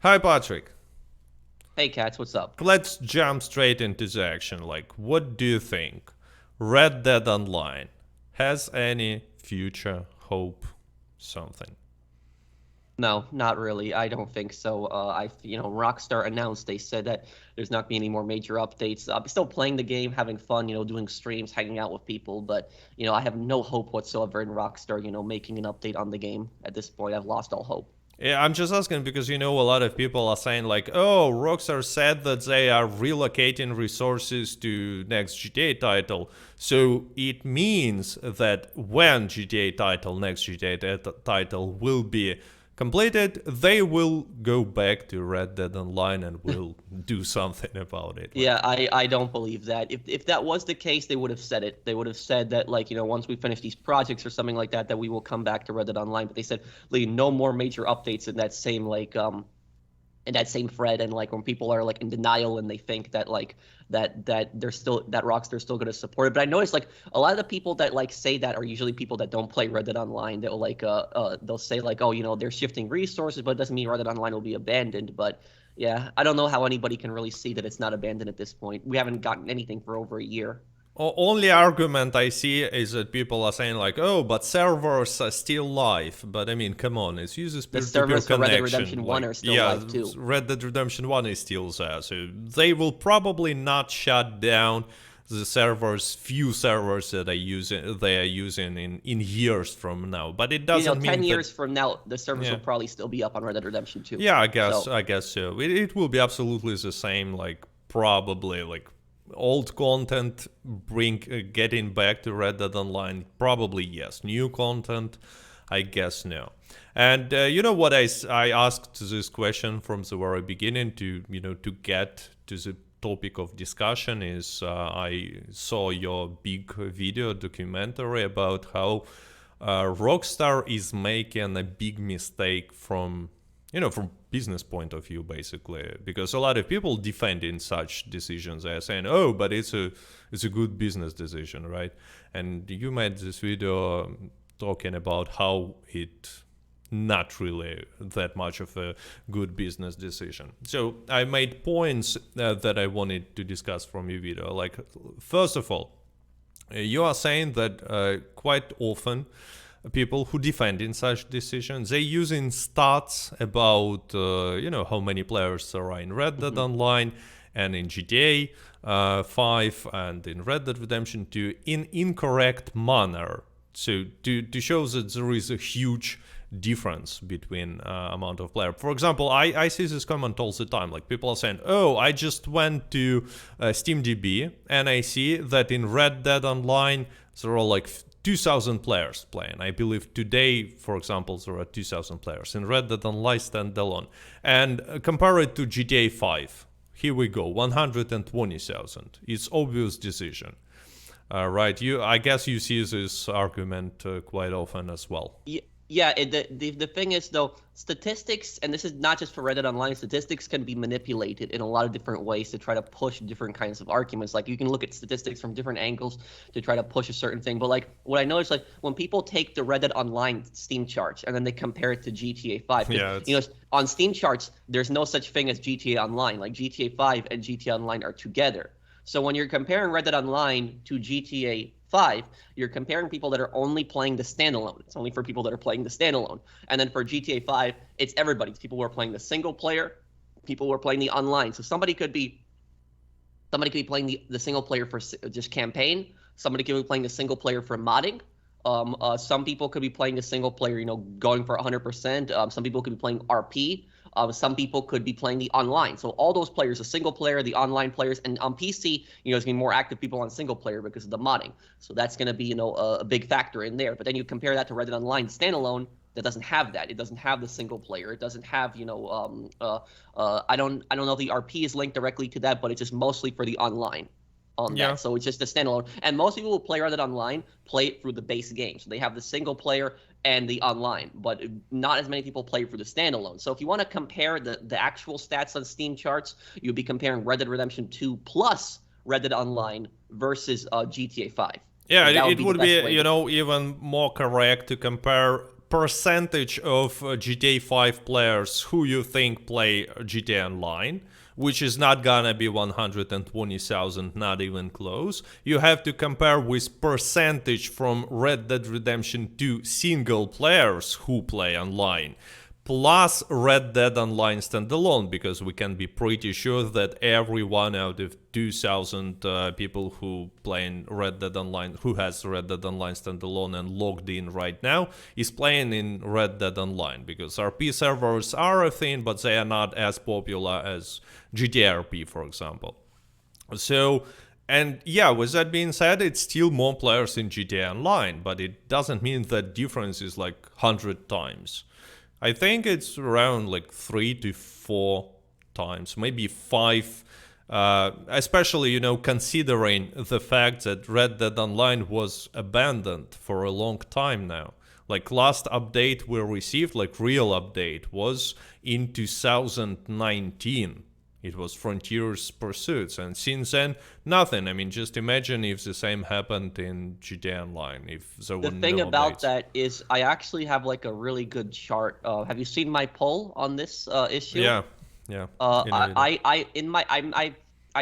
Hi, Patrick. Hey, Cats, what's up? Let's jump straight into the action. Like, what do you think? Red Dead Online has any future hope? Something. No, not really. I don't think so. Rockstar announced they said that there's not gonna be any more major updates. I'm still playing the game, having fun, doing streams, hanging out with people, but I have no hope whatsoever in Rockstar, making an update on the game. At this point, I've lost all hope. Yeah, I'm just asking because a lot of people are saying like, oh, Rockstar said that they are relocating resources to next GTA title. So it means that when next GTA title will be completed, they will go back to Red Dead Online and will do something about it. Like, Yeah, I don't believe that. If that was the case, they would have said it. They would have said that, like, once we finish these projects or something like that, that we will come back to Red Dead Online. But they said, like, no more major updates in that same in that same thread. And like when people are like in denial and they think that that Rockstar's still going to support it. But I noticed like a lot of the people that like say that are usually people that don't play Red Dead Online. They'll say like, oh, they're shifting resources, but it doesn't mean Red Dead Online will be abandoned. But yeah, I don't know how anybody can really see that it's not abandoned at this point. We haven't gotten anything for over a year. only argument I see is that people are saying like, oh, but servers are still live. But I mean, come on, it's uses The peer-to-peer servers for Red Dead connection. Redemption 1 Like, are still yeah, live too. Red Dead Redemption 1 is still there, so they will probably not shut down the few servers that they are using in years from now. But it doesn't mean 10 that. years from now, the servers Yeah. will probably still be up on Red Dead Redemption 2. Yeah, So I guess so. It will be absolutely the same. Like probably like old content getting back to Red Dead Online. Probably yes. New content, I guess no. And you know what I asked this question from the very beginning to get to the topic of discussion is I saw your big video documentary about how Rockstar is making a big mistake from business point of view, basically, because a lot of people defending such decisions. They're saying, "Oh, but it's a good business decision, right?" And you made this video talking about how it not really that much of a good business decision. So I made points that I wanted to discuss from your video. Like, first of all, you are saying that quite often people who defend in such decisions, they using stats about how many players are in Red Dead mhm. Online and in GTA 5 and in Red Dead Redemption 2 in incorrect manner. So to show that there is a huge difference between amount of player. For example, I see this comment all the time. Like people are saying, "Oh, I just went to SteamDB and I see that in Red Dead Online there are like 2,000 players playing. I believe today, for example, there are 2,000 players in Red Dead Online standalone. And compare it to GTA 5. Here we go, 120,000. It's obvious decision." Right? I guess you see this argument quite often as well. Yeah, the thing is though, statistics, and this is not just for Reddit Online, statistics can be manipulated in a lot of different ways to try to push different kinds of arguments. Like you can look at statistics from different angles to try to push a certain thing. But like what I noticed, like when people take the Reddit Online Steam charts and then they compare it to GTA 5, Yeah, because on Steam charts there's no such thing as GTA Online. Like GTA 5 and GTA Online are together. So when you're comparing Red Dead Online to GTA 5, you're comparing people that are only playing the standalone. It's only for people that are playing the standalone. And then for GTA 5, it's everybody. It's people who are playing the single player, people who are playing the online. So somebody could be playing the single player for just campaign. Somebody could be playing the single player for modding. Some people could be playing the single player, going for 100%. Some people could be playing RP. Some people could be playing the online. So all those players, the single player, the online players, and on PC, there's going to be more active people on single player because of the modding. So that's going to be, a big factor in there. But then you compare that to Red Dead Online standalone, that doesn't have that. It doesn't have the single player. It doesn't have, I don't know if the RP is linked directly to that, but it's just mostly for the online on yeah. that. So it's just a standalone. And most people who play Red Dead Online play it through the base game. So they have the single player and the online, but not as many people play through the standalone. So if you want to compare the actual stats on Steam charts, you'd be comparing Red Dead Redemption 2 plus Red Dead Online versus GTA 5. Yeah, That would it be the would best be, way to. even more correct to compare percentage of GTA 5 players who you think play GTA Online, which is not gonna be 120,000, not even close. You have to compare with percentage from Red Dead Redemption 2 single players who play online, plus Red Dead Online standalone, because we can be pretty sure that every one out of 2,000 people who play in Red Dead Online, who has Red Dead Online standalone and logged in right now, is playing in Red Dead Online, because RP servers are a thing, but they are not as popular as GTA RP, for example. So, and yeah, with that being said, it's still more players in GTA Online, but it doesn't mean that difference is like 100 times. I think it's around like 3 to 4 times, maybe 5, especially, considering the fact that Red Dead Online was abandoned for a long time now. Like last update we received, like real update, was in 2019. It was Frontier's Pursuits, and since then, nothing. I mean, just imagine if the same happened in GTA Online, if there were no updates. The thing about that is I actually have like a really good chart. Have you seen my poll on this issue? Yeah. I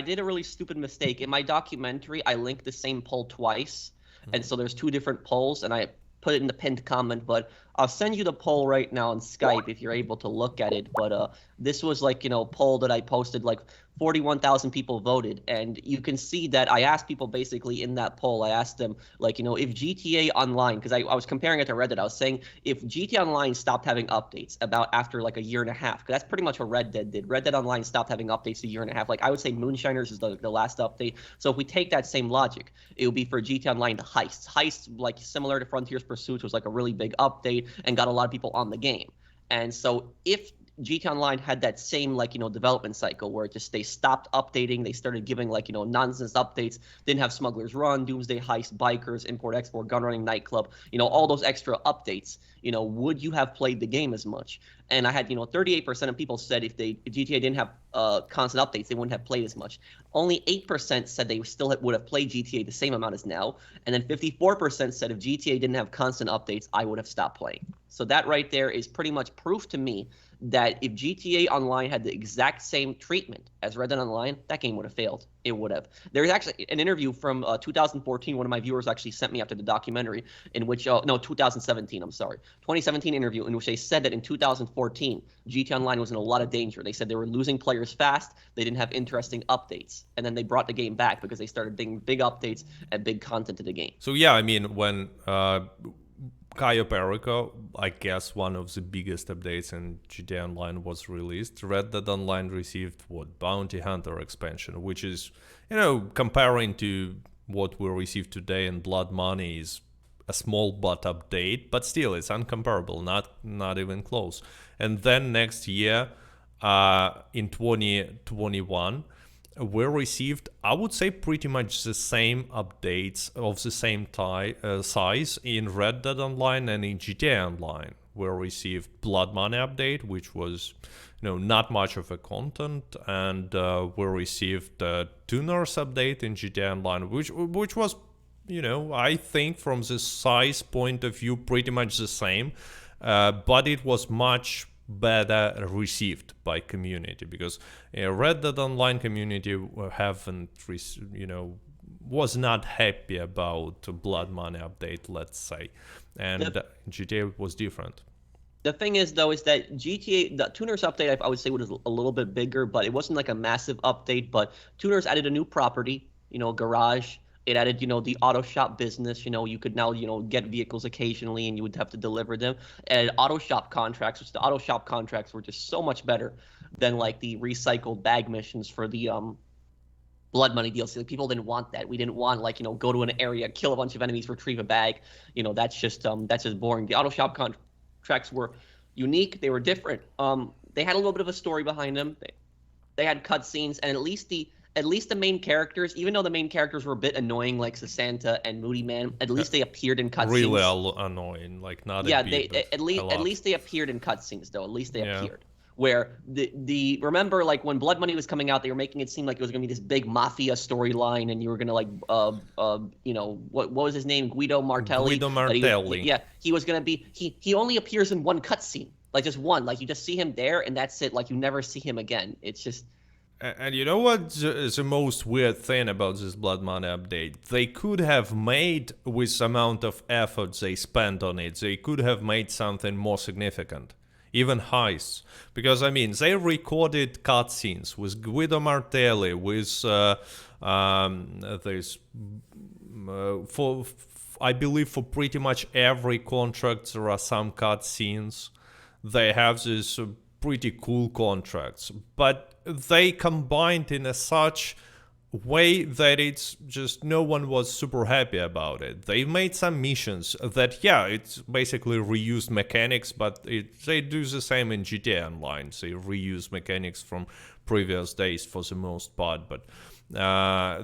did a really stupid mistake. In my documentary, I linked the same poll twice, and so there's 2 different polls, and I put it in the pinned comment, but I'll send you the poll right now on Skype if you're able to look at it. But this was like, poll that I posted, like 41,000 people voted. And you can see that I asked people basically in that poll, I asked them, like, if GTA Online, because I was comparing it to Red Dead, I was saying if GTA Online stopped having updates about after like a year and a half, because that's pretty much what Red Dead did. Red Dead Online stopped having updates a year and a half. Like I would say Moonshiners is the last update. So if we take that same logic, it would be for GTA Online to heists. Heists, like similar to Frontier's Pursuits, was like a really big update and got a lot of people on the game. And so if GTA Online had that same development cycle where they stopped updating, they started giving nonsense updates, didn't have Smuggler's Run, Doomsday Heist, Bikers, Import Export, Gun Running Nightclub, all those extra updates, would you have played the game as much? And I had 38% of people said if GTA didn't have constant updates, they wouldn't have played as much. Only 8% said they still would have played GTA the same amount as now, and then 54% said if GTA didn't have constant updates, I would have stopped playing. So that right there is pretty much proof to me that if GTA Online had the exact same treatment as Red Dead Online, that game would have failed. It would have. There's actually an interview from 2014. One of my viewers actually sent me after the documentary in which, 2017, I'm sorry. 2017 interview in which they said that in 2014, GTA Online was in a lot of danger. They said they were losing players fast. They didn't have interesting updates. And then they brought the game back because they started bringing big updates and big content to the game. So yeah, I mean, when Cayo Perico, I guess one of the biggest updates in GTA Online was released, Red Dead Online received Bounty Hunter expansion, which is, comparing to what we receive today in Blood Money is a small but update, but still it's uncomparable, not even close. And then next year, in 2021, we received, I would say, pretty much the same updates of the same size in Red Dead Online and in GTA Online. We received Blood Money update, which was, not much of a content, and we received Tuners update in GTA Online, which was, I think from the size point of view, pretty much the same, but it was much better received by community, because Red Dead Online community was not happy about Blood Money update, let's say, and GTA was different. The thing is, though, is that GTA, the Tuners update, I would say was a little bit bigger, but it wasn't like a massive update. But Tuners added a new property, Garage. It added, the auto shop business. You could now, get vehicles occasionally, and you would have to deliver them. And auto shop contracts, which the auto shop contracts were just so much better than like the recycled bag missions for the Blood Money DLC. Like, people didn't want that. We didn't want go to an area, kill a bunch of enemies, retrieve a bag. That's just boring. The auto shop contracts were unique. They were different. They had a little bit of a story behind them. They had cutscenes, and at least the main characters, even though the main characters were a bit annoying, like Sasanta and Moody Man, at least they appeared in cutscenes. Really annoying, like not. Yeah, at least they appeared in cutscenes, though. At least they appeared. Where the remember like when Blood Money was coming out, they were making it seem like it was gonna be this big mafia storyline, and you were gonna like what was his name, Guido Martelli, Guido that he was, Martelli. yeah, he was gonna be, he only appears in one cutscene, like just one, like you just see him there and that's it, like you never see him again. It's just And you know what is the most weird thing about this Blood Money update? They could have made, with the amount of effort they spent on it, they could have made something more significant. Even heists. Because, I mean, they recorded cutscenes with Guido Martelli, with this, I believe for pretty much every contract there are some cutscenes. They have these pretty cool contracts, but they combined in a such way that it's just no one was super happy about it. They made some missions that, yeah, it's basically reused mechanics, but they do the same in GTA Online. They reuse mechanics from previous days for the most part, but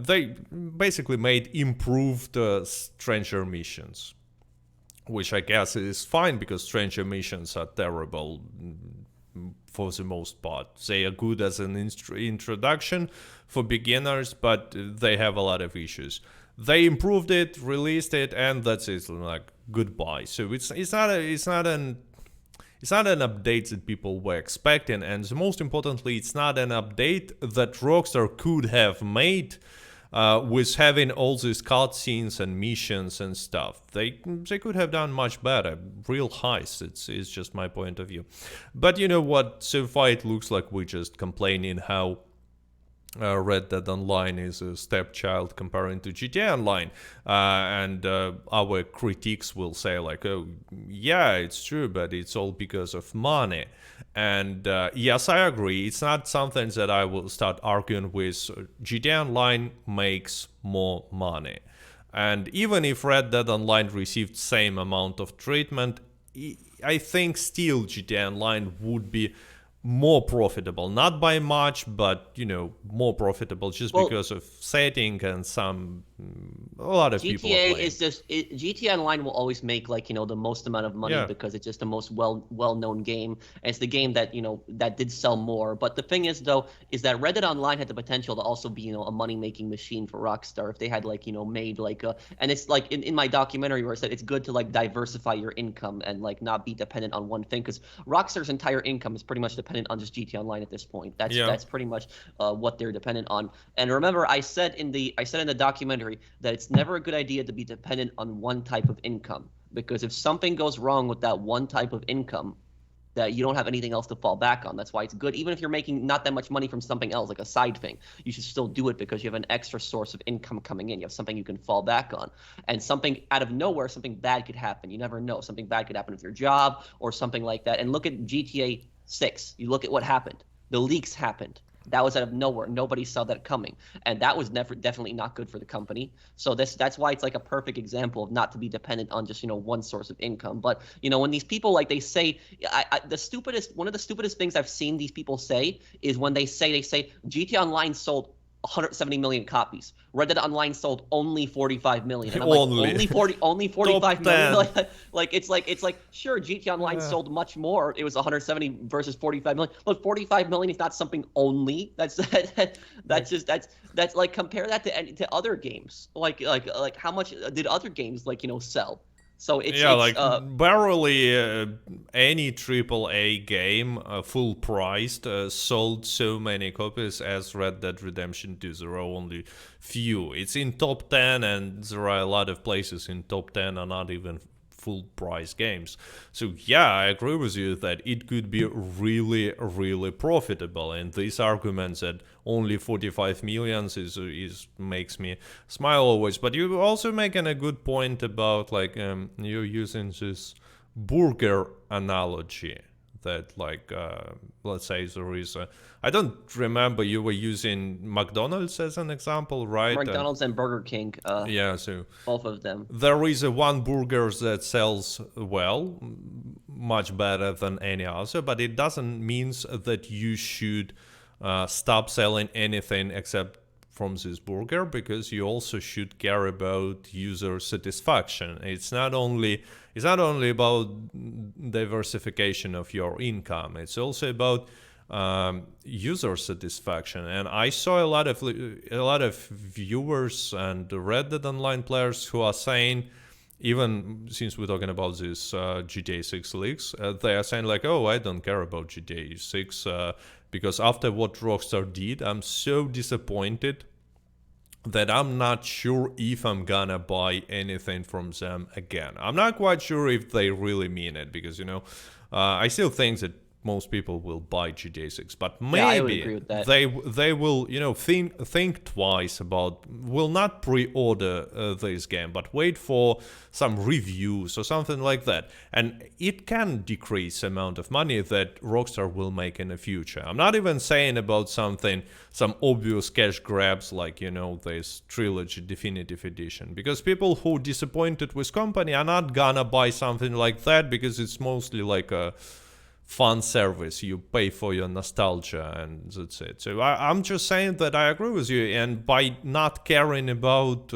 they basically made improved stranger missions, which I guess is fine because stranger missions are terrible for the most part. They are good as an introduction for beginners, but they have a lot of issues. They improved it, released it, and that's it. Like goodbye. So it's not an update that people were expecting, and most importantly, it's not an update that Rockstar could have made with having all these cutscenes and missions and stuff. They could have done much better. Real heists, it's just my point of view. But you know what? So far it looks like we're just complaining how Red Dead Online is a stepchild comparing to GTA Online, and our critiques will say like, "Oh, yeah, it's true, but it's all because of money." And yes, I agree. It's not something that I will start arguing with. GTA Online makes more money, and even if Red Dead Online received same amount of treatment, I think still GTA Online would be more profitable, not by much, but more profitable just because of setting and a lot of people are GTA playing. is just GTA Online will always make like the most amount of money because it's just the most well-known game. And it's the game that that did sell more. But the thing is though is that Red Dead Online had the potential to also be a money-making machine for Rockstar if they had like made like a, and it's like in my documentary where I said it's good to like diversify your income and like not be dependent on one thing, because Rockstar's entire income is pretty much dependent on just GTA Online at this point. That's pretty much what they're dependent on. And remember, I said in the documentary that it's never a good idea to be dependent on one type of income, because if something goes wrong with that one type of income, that you don't have anything else to fall back on. That's why it's good, even if you're making not that much money from something else, like a side thing, you should still do it because you have an extra source of income coming in. You have something you can fall back on. And something out of nowhere, something bad could happen. You never know. Something bad could happen with your job or something like that. And look at GTA 6. You look at what happened. The leaks happened. That was out of nowhere. Nobody saw that coming, and that was definitely not good for the company. So that's why it's like a perfect example of not to be dependent on just one source of income. But when these people like they say, one of the stupidest things I've seen these people say is when they say GTA Online sold 170 million copies. Red Dead Online sold only 45 million. And I'm like, only 45 million. Like it's like sure, GTA Online sold much more. It was 170 versus 45 million. But 45 million is not something only. That's like, compare that to other games. Like how much did other games sell? So it's barely any AAA game full priced sold so many copies as Red Dead Redemption 2. There are only few. It's in top 10, and there are a lot of places in top 10 are not even full price games. So yeah, I agree with you that it could be really, really profitable. And this argument that only 45 millions is makes me smile always. But you also making a good point about like you're using this burger analogy. That like let's say there is I don't remember, you were using McDonald's as an example, right? McDonald's and Burger King. So both of them. There is one burger that sells well, much better than any other, but it doesn't mean that you should stop selling anything except from this burger, because you also should care about user satisfaction. It's not only about diversification of your income. It's also about user satisfaction. And I saw a lot of viewers and Red Dead Online players who are saying, even since we're talking about this GTA 6 leaks, they are saying like, oh, I don't care about GTA 6 because after what Rockstar did, I'm so disappointed that I'm not sure if I'm gonna buy anything from them again. I'm not quite sure if they really mean it, because, I still think that most people will buy GTA 6, but Yeah, I would maybe agree with that. they will think twice about, will not pre-order this game, but wait for some reviews or something like that, and it can decrease the amount of money that Rockstar will make in the future. I'm not even saying about some obvious cash grabs like this trilogy definitive edition, because people who disappointed with company are not gonna buy something like that, because it's mostly like a fun service. You pay for your nostalgia and that's it. So I'm just saying that I agree with you, and by not caring about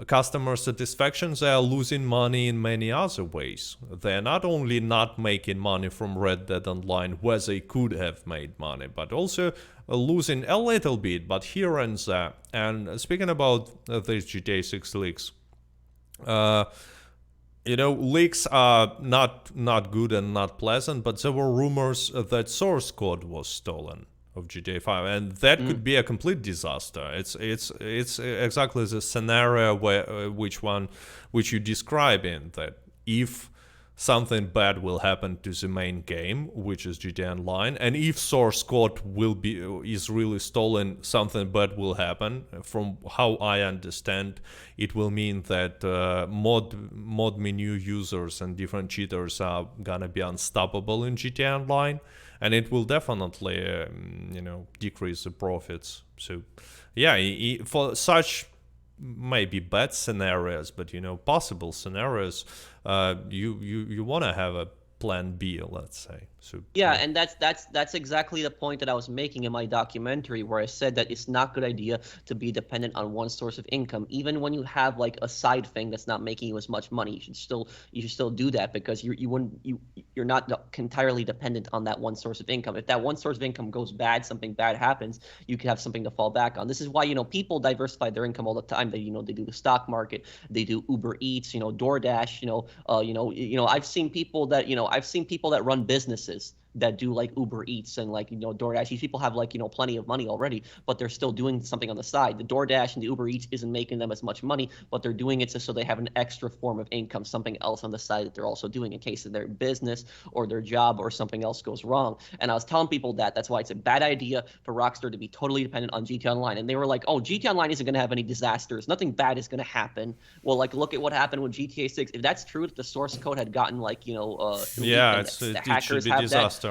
customer satisfaction, they are losing money in many other ways. They're not only not making money from Red Dead Online, where they could have made money, but also losing a little bit, but here and there. And speaking about these GTA 6 leaks, leaks are not good and not pleasant, but there were rumors that source code was stolen of GTA 5, and that could be a complete disaster. It's exactly the scenario which you describe in, that if something bad will happen to the main game, which is GTA Online, and if source code is really stolen, something bad will happen. From how I understand, it will mean that mod menu users and different cheaters are gonna be unstoppable in GTA Online, and it will definitely decrease the profits. So yeah, for such maybe bad scenarios, but possible scenarios, you want to have a plan B, let's say. So Yeah, and that's exactly the point that I was making in my documentary, where I said that it's not a good idea to be dependent on one source of income. Even when you have like a side thing that's not making you as much money, you should still do that, because you're not entirely dependent on that one source of income. If that one source of income goes bad, something bad happens, you can have something to fall back on. This is why people diversify their income all the time. They they do the stock market, they do Uber Eats, DoorDash, I've seen people that run businesses that do like Uber Eats and like DoorDash. These people have like plenty of money already, but they're still doing something on the side. The DoorDash and the Uber Eats isn't making them as much money, but they're doing it so they have an extra form of income, something else on the side that they're also doing in case of their business or their job or something else goes wrong. And I was telling people that's why it's a bad idea for Rockstar to be totally dependent on GTA Online. And they were like, "Oh, GTA Online isn't going to have any disasters. Nothing bad is going to happen." Well, like look at what happened with GTA 6. If that's true, that the source code had gotten yeah, the it hackers should be have disaster.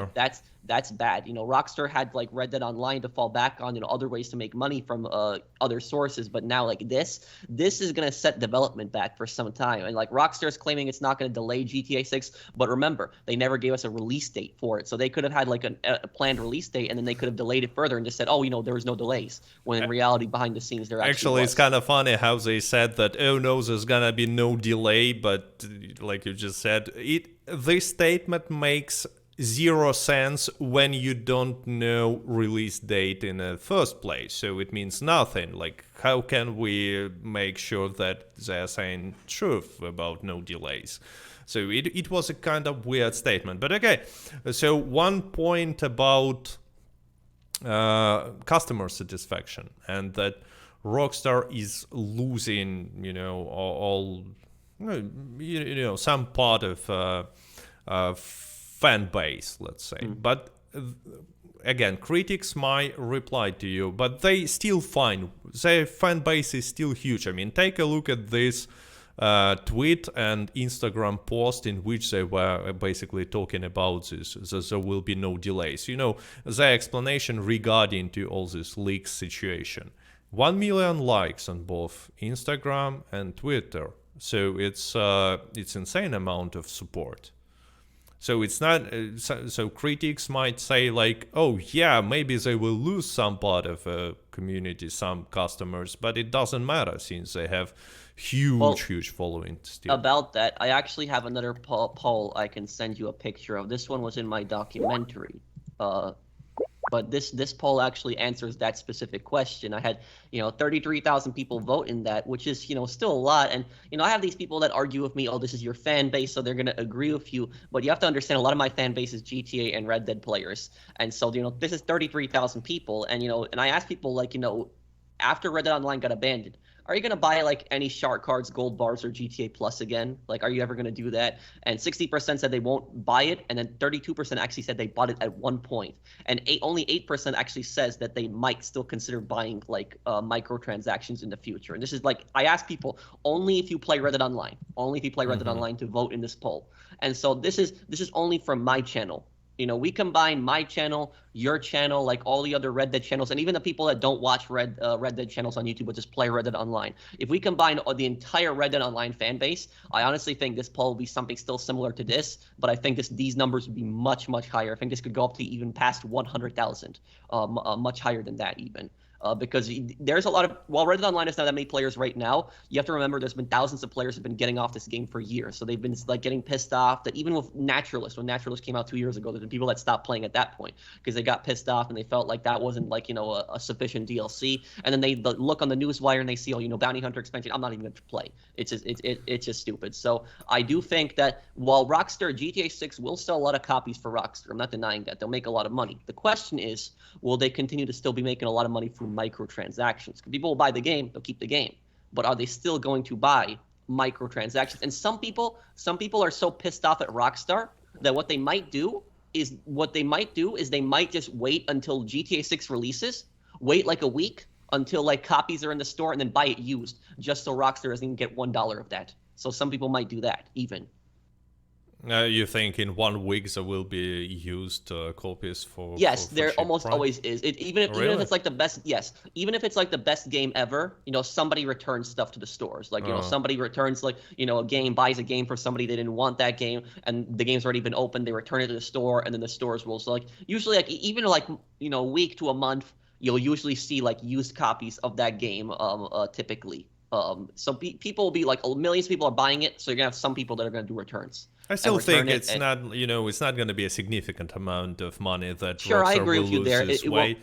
that's bad. Rockstar had like Red Dead Online to fall back on, other ways to make money from other sources, but now like this is gonna set development back for some time. And like Rockstar's claiming it's not gonna delay GTA 6, but remember, they never gave us a release date for it, so they could have had like a planned release date, and then they could have delayed it further and just said, oh, there was no delays, when in reality behind the scenes there actually was. It's kind of funny how they said that, oh no, there's gonna be no delay, but like you just said, this statement makes zero sense when you don't know release date in the first place. So it means nothing. Like, how can we make sure that they're saying truth about no delays? So it was a kind of weird statement. But okay, so one point about customer satisfaction, and that Rockstar is losing, some part of fan base, let's say. But again, critics might reply to you, but they still find their fan base is still huge. I mean, take a look at this tweet and Instagram post in which they were basically talking about this, that there will be no delays. Their explanation regarding to all this leaks situation. 1 million likes on both Instagram and Twitter. So it's insane amount of support. So it's not. So critics might say like, oh yeah, maybe they will lose some part of community, some customers, but it doesn't matter since they have Well, huge following still. about that, I actually have another poll I can send you a picture of. This one was in my documentary. Uh, but this poll actually answers that specific question. I had 33,000 people vote in that, which is still a lot. And I have these people that argue with me, oh, this is your fan base, so they're gonna agree with you. But you have to understand, a lot of my fan base is GTA and Red Dead players, and so this is 33,000 people, and and I ask people, like, after Red Dead Online got abandoned, are you gonna buy like any shark cards, gold bars, or GTA Plus again? Like, are you ever gonna do that? And 60% said they won't buy it, and then 32% actually said they bought it at one point, and only 8% actually says that they might still consider buying like microtransactions in the future. And this is like, I ask people only if you play Red Dead Online, only if you play Red Dead Online to vote in this poll. And so this is only from my channel. We combine my channel, your channel, like all the other Red Dead channels, and even the people that don't watch Red Dead channels on YouTube but just play Red Dead Online. If we combine the entire Red Dead Online fan base, I honestly think this poll will be something still similar to this, but I think these numbers would be much higher. I think this could go up to even past 100,000, much higher than that even. Because there's a lot of, while Red Dead Online is not that many players right now, you have to remember there's been thousands of players who've been getting off this game for years. So they've been like getting pissed off that even with Naturalist, when Naturalist came out 2 years ago, there's been people that stopped playing at that point because they got pissed off and they felt like that wasn't like, a sufficient DLC. And then they look on the newswire and they see, oh, Bounty Hunter expansion, I'm not even going to play. It's just stupid. So I do think that while Rockstar, GTA 6 will sell a lot of copies for Rockstar, I'm not denying that. They'll make a lot of money. The question is, will they continue to still be making a lot of money from microtransactions? People will buy the game, they'll keep the game, but are they still going to buy microtransactions? And some people are so pissed off at Rockstar that what they might do is they might just wait until GTA 6 releases, wait like a week until like copies are in the store, and then buy it used, just so Rockstar doesn't even get $1 of that. So some people might do that even. You think in 1 week there will be used copies for? Yes, for there cheap almost price? always is. Even if it's like the best, yes, even if it's like the best game ever, somebody returns stuff to the stores. Like somebody returns like a game, buys a game for somebody, they didn't want that game, and the game's already been opened. They return it to the store, and then the stores will. So like usually like even like a week to a month, you'll usually see like used copies of that game typically. So people will be like, millions of people are buying it, so you're gonna have some people that are gonna do returns. I still think it's not, it's not going to be a significant amount of money that Sure, Rockstar I agree will with you lose there. this way.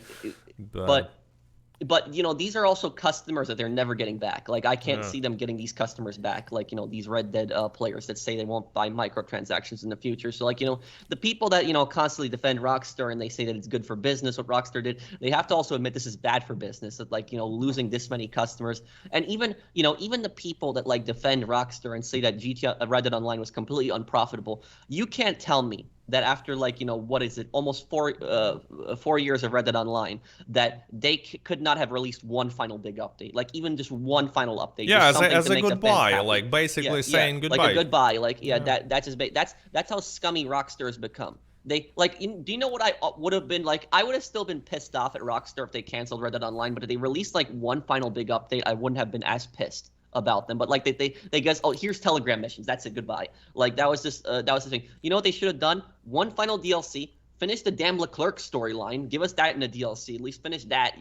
But these are also customers that they're never getting back. Like I can't see them getting these customers back. Like these Red Dead players that say they won't buy microtransactions in the future. So like the people that constantly defend Rockstar and they say that it's good for business what Rockstar did, they have to also admit this is bad for business. That like losing this many customers, and even even the people that like defend Rockstar and say that GTA Red Dead Online was completely unprofitable. You can't tell me that after like what is it, almost 4 years of Red Dead Online, that they could not have released one final big update, like even just one final update. Yeah, as a goodbye, like basically saying goodbye. Like a goodbye, like that's how scummy Rockstar has become. They like, do you know what I would have been like? I would have still been pissed off at Rockstar if they canceled Red Dead Online, but if they released like one final big update, I wouldn't have been as pissed about them. But like they guess, oh, here's Telegram missions, that's it, goodbye. Like that was just that was the thing. You know what they should have done? One final DLC, finish the damn Leclerc storyline, give us that in a DLC, at least finish that.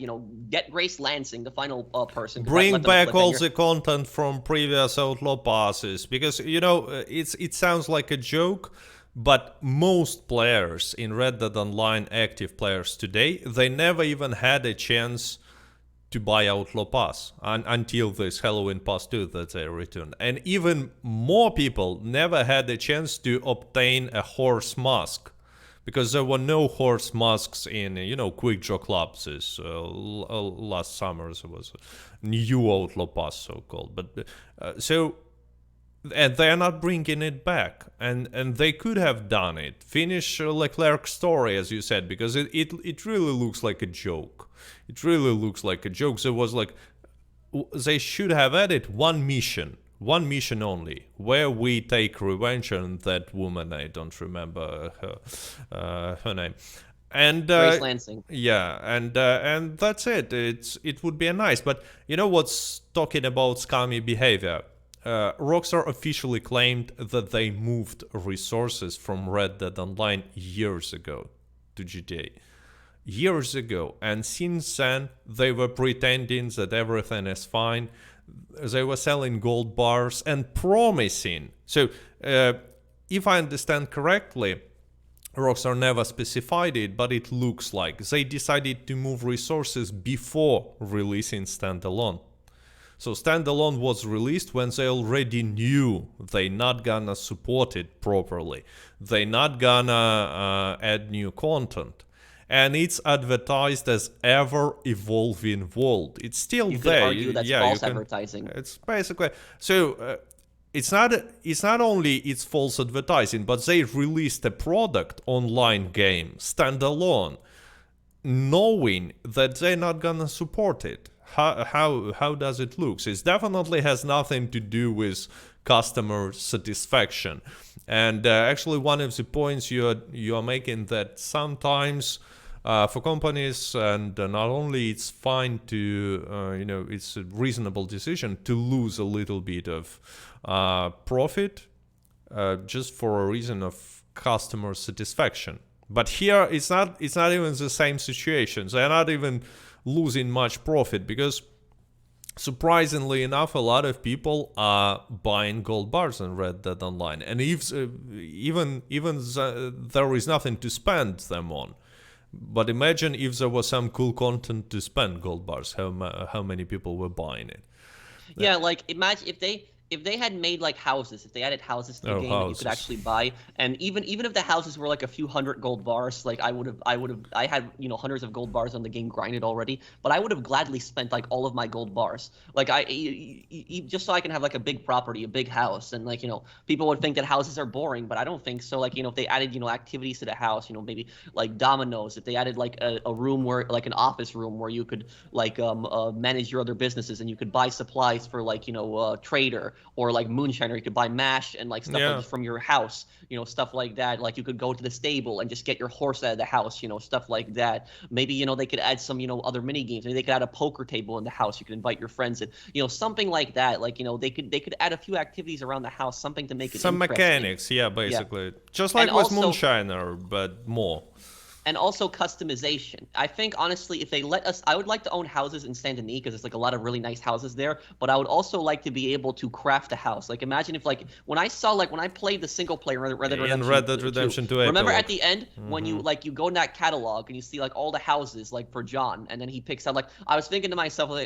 Get Grace Lansing, the final person, bring back all the content from previous Outlaw passes, because it sounds like a joke, but most players in Red Dead Online, active players today, they never even had a chance to buy Outlaw Pass until this Halloween Pass 2 that they returned. And even more people never had a chance to obtain a horse mask, because there were no horse masks in, Quick Draw clubs. Last summer there was a new Outlaw Pass, so-called. But and they're not bringing it back, and they could have done it. Finish Leclerc's story, as you said, because it really looks like a joke. It really looks like a joke. There was like, they should have added one mission only, where we take revenge on that woman. I don't remember her name. And Grace Lansing. Yeah, and that's it. It would be nice. But what's talking about scummy behavior? Rockstar officially claimed that they moved resources from Red Dead Online years ago to GTA. years ago, and since then they were pretending that everything is fine. They were selling gold bars and promising. So if I understand correctly, Rockstar never specified it, but it looks like they decided to move resources before releasing standalone. So standalone was released when they already knew they not gonna support it properly. They not gonna add new content. And it's advertised as ever-evolving world. It's still You could there. argue that's false advertising. It's basically so. It's not only it's false advertising, but they released a product online game standalone, knowing that they're not gonna support it. How does it look? It definitely has nothing to do with customer satisfaction. And actually, one of the points you are making, that sometimes for companies, and not only it's fine to it's a reasonable decision to lose a little bit of profit just for a reason of customer satisfaction. But here it's not even the same situation. They're not even losing much profit, because surprisingly enough, a lot of people are buying gold bars in Red Dead Online, and if there is nothing to spend them on. But imagine if there was some cool content to spend gold bars, how many people were buying it. Yeah, like imagine if they had made like houses, if they added houses to the game that you could actually buy, and even if the houses were like a few hundred gold bars, like I had hundreds of gold bars on the game grinded already, but I would have gladly spent like all of my gold bars, like just so I can have like a big property, a big house, and like people would think that houses are boring, but I don't think so. Like if they added activities to the house, maybe like dominoes, if they added like a room where like an office room where you could like manage your other businesses, and you could buy supplies for like trader, or like moonshiner, you could buy mash and like stuff like from your house, stuff like that. Like you could go to the stable and just get your horse out of the house, stuff like that. Maybe they could add some other mini games. Maybe they could add a poker table in the house. You could invite your friends in, something like that. Like they could add a few activities around the house, something to make it some interesting. Mechanics, basically just like with moonshiner, but more. And also customization. I think, honestly, if they let us, I would like to own houses in Saint Denis, because there's like a lot of really nice houses there, but I would also like to be able to craft a house. Like imagine if when I played the single player Red Dead Redemption 2, remember at the end when you go in that catalog and you see like all the houses like for John, and then he picks out, like I was thinking to myself,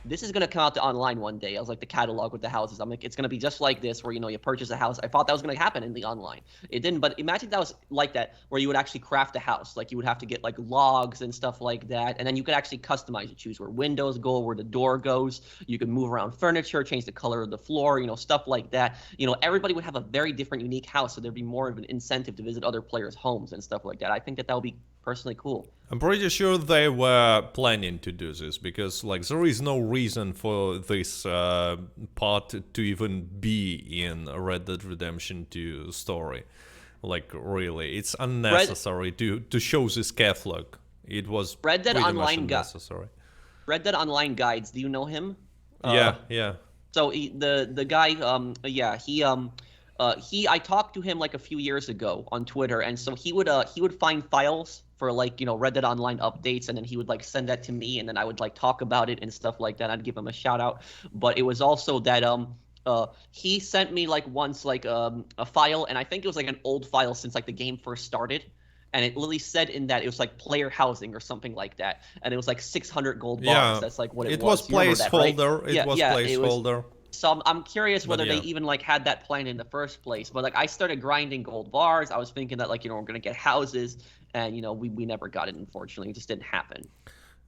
this is going to come out to online one day. I was like, the catalog with the houses, I'm like, it's going to be just like this, where you purchase a house. I thought that was going to happen in the online. It didn't, but imagine that was like that, where you would actually craft a house. Like you would have to get like logs and stuff like that, and then you could actually customize it, choose where windows go, where the door goes. You can move around furniture, change the color of the floor, stuff like that. Everybody would have a very different, unique house, so there'd be more of an incentive to visit other players' homes and stuff like that. I think that would be personally cool. I'm pretty sure they were planning to do this, because like there is no reason for this part to even be in Red Dead Redemption 2 story. Like really, it's unnecessary to show this catalog. It was Red Dead Online unnecessary. Red Dead Online Guides. Do you know him? Yeah. So the guy, I talked to him like a few years ago on Twitter, and so he would find files for like Red Dead Online updates, and then he would like send that to me, and then I would like talk about it and stuff like that. I'd give him a shout out, but it was also that he sent me like once like a file, and I think it was like an old file since like the game first started, and it literally said in that it was like player housing or something like that, and it was like 600 gold bars. Yeah, that's like what it was. It was placeholder. Right? It was placeholder. So I'm curious whether they even like had that plan in the first place. But like I started grinding gold bars. I was thinking that like we're gonna get houses, and we never got it. Unfortunately, it just didn't happen.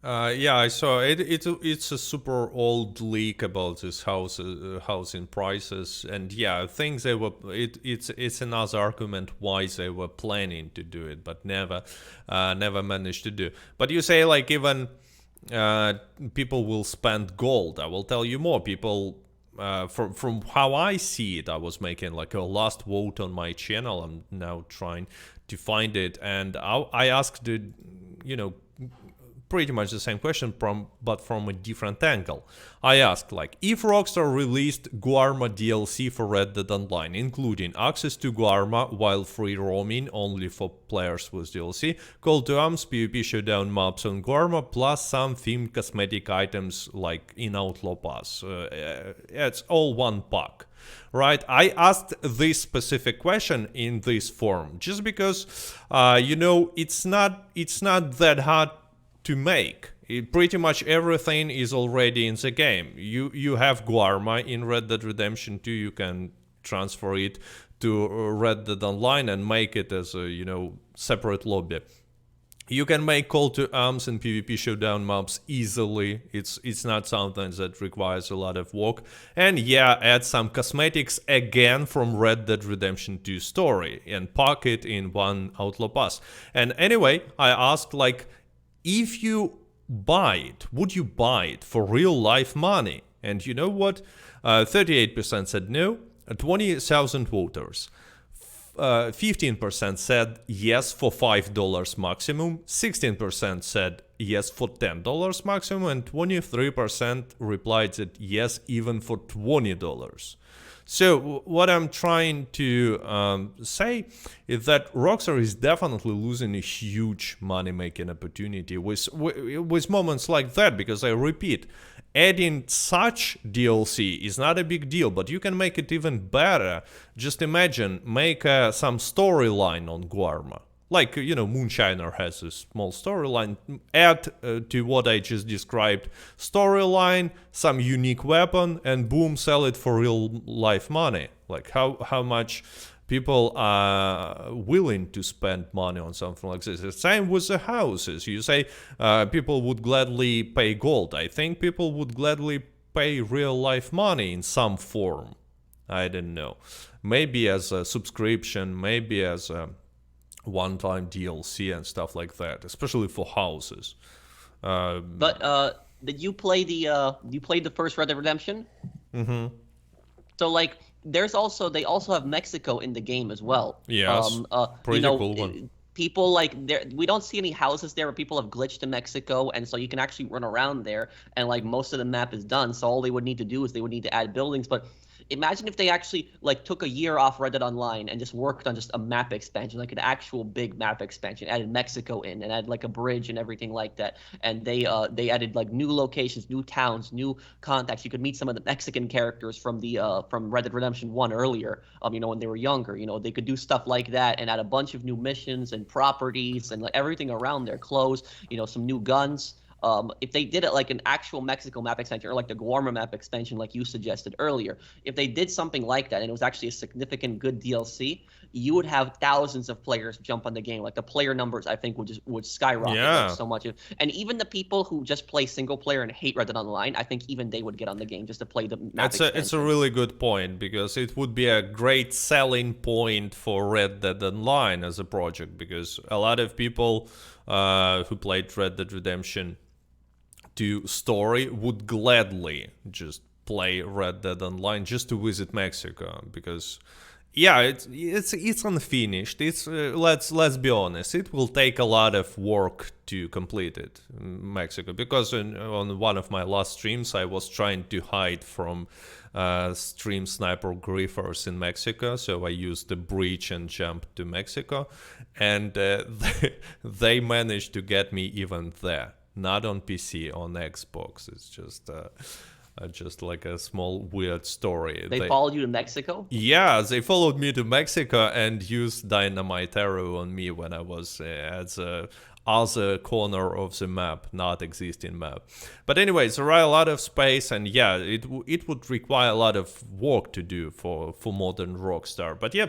I saw it. It's a super old leak about this housing prices, and I think they were. It's another argument why they were planning to do it, but never managed to do. But you say like even people will spend gold. I will tell you more. People, from how I see it, I was making like a last vote on my channel. I'm now trying to find it, and I asked the pretty much the same question, but from a different angle. I asked, like, if Rockstar released Guarma DLC for Red Dead Online, including access to Guarma while free roaming only for players with DLC, call to arms, PvP showdown maps on Guarma, plus some themed cosmetic items like in Outlaw Pass. It's all one pack. Right, I asked this specific question in this form just because, it's not that hard to make. Pretty much everything is already in the game. You have Guarma in Red Dead Redemption 2. You can transfer it to Red Dead Online and make it as a separate lobby. You can make call to arms and PvP showdown maps easily. It's not something that requires a lot of work. And yeah, add some cosmetics again from Red Dead Redemption 2 story and pack it in one Outlaw Pass. And anyway, I asked, like, if you buy it, would you buy it for real life money? And you know what? 38% said no, 20,000 voters. 15% said yes for $5 maximum, 16% said yes for $10 maximum, and 23% replied that yes even for $20. So what I'm trying to say is that Rockstar is definitely losing a huge money-making opportunity with moments like that, because I repeat, adding such DLC is not a big deal, but you can make it even better. Just imagine, make some storyline on Guarma. Like, Moonshiner has a small storyline. Add to what I just described storyline, some unique weapon, and boom, sell it for real life money. Like, how much people are willing to spend money on something like this. The same with the houses. You say people would gladly pay gold. I think people would gladly pay real life money in some form. I don't know. Maybe as a subscription, maybe as a one-time DLC and stuff like that, especially for houses. But did you play the first Red Dead Redemption? Mm-hmm. So like, they also have Mexico in the game as well. Yes, pretty cool one. People we don't see any houses there, but people have glitched to Mexico, and so you can actually run around there, and like most of the map is done. So all they would need to do is they would need to add buildings. But imagine if they actually took a year off Red Dead Online and just worked on just a map expansion, like an actual big map expansion, added Mexico in and added like a bridge and everything like that. And they added like new locations, new towns, new contacts. You could meet some of the Mexican characters from from Red Dead Redemption 1 earlier, when they were younger. They could do stuff like that and add a bunch of new missions and properties and like everything around their clothes, some new guns. If they did it like an actual Mexico map expansion or like the Guarma map expansion like you suggested earlier, if they did something like that and it was actually a significant good DLC, you would have thousands of players jump on the game. Like the player numbers, I think, would skyrocket so much. And even the people who just play single player and hate Red Dead Online, I think even they would get on the game just to play the map expansion. It's a really good point, because it would be a great selling point for Red Dead Online as a project, because a lot of people who played Red Dead Redemption 2 story would gladly just play Red Dead Online just to visit Mexico, because it's unfinished. It's let's be honest, it will take a lot of work to complete it in Mexico, because on one of my last streams I was trying to hide from stream sniper griefers in Mexico, so I used the bridge and jumped to Mexico, and they managed to get me even there. Not on PC, on Xbox. It's just like a small weird story. They followed you to Mexico? Yeah, they followed me to Mexico and used dynamite arrow on me when I was at the other corner of the map, not existing map. But anyways, there are a lot of space, and yeah, it would require a lot of work to do for modern Rockstar. But yeah.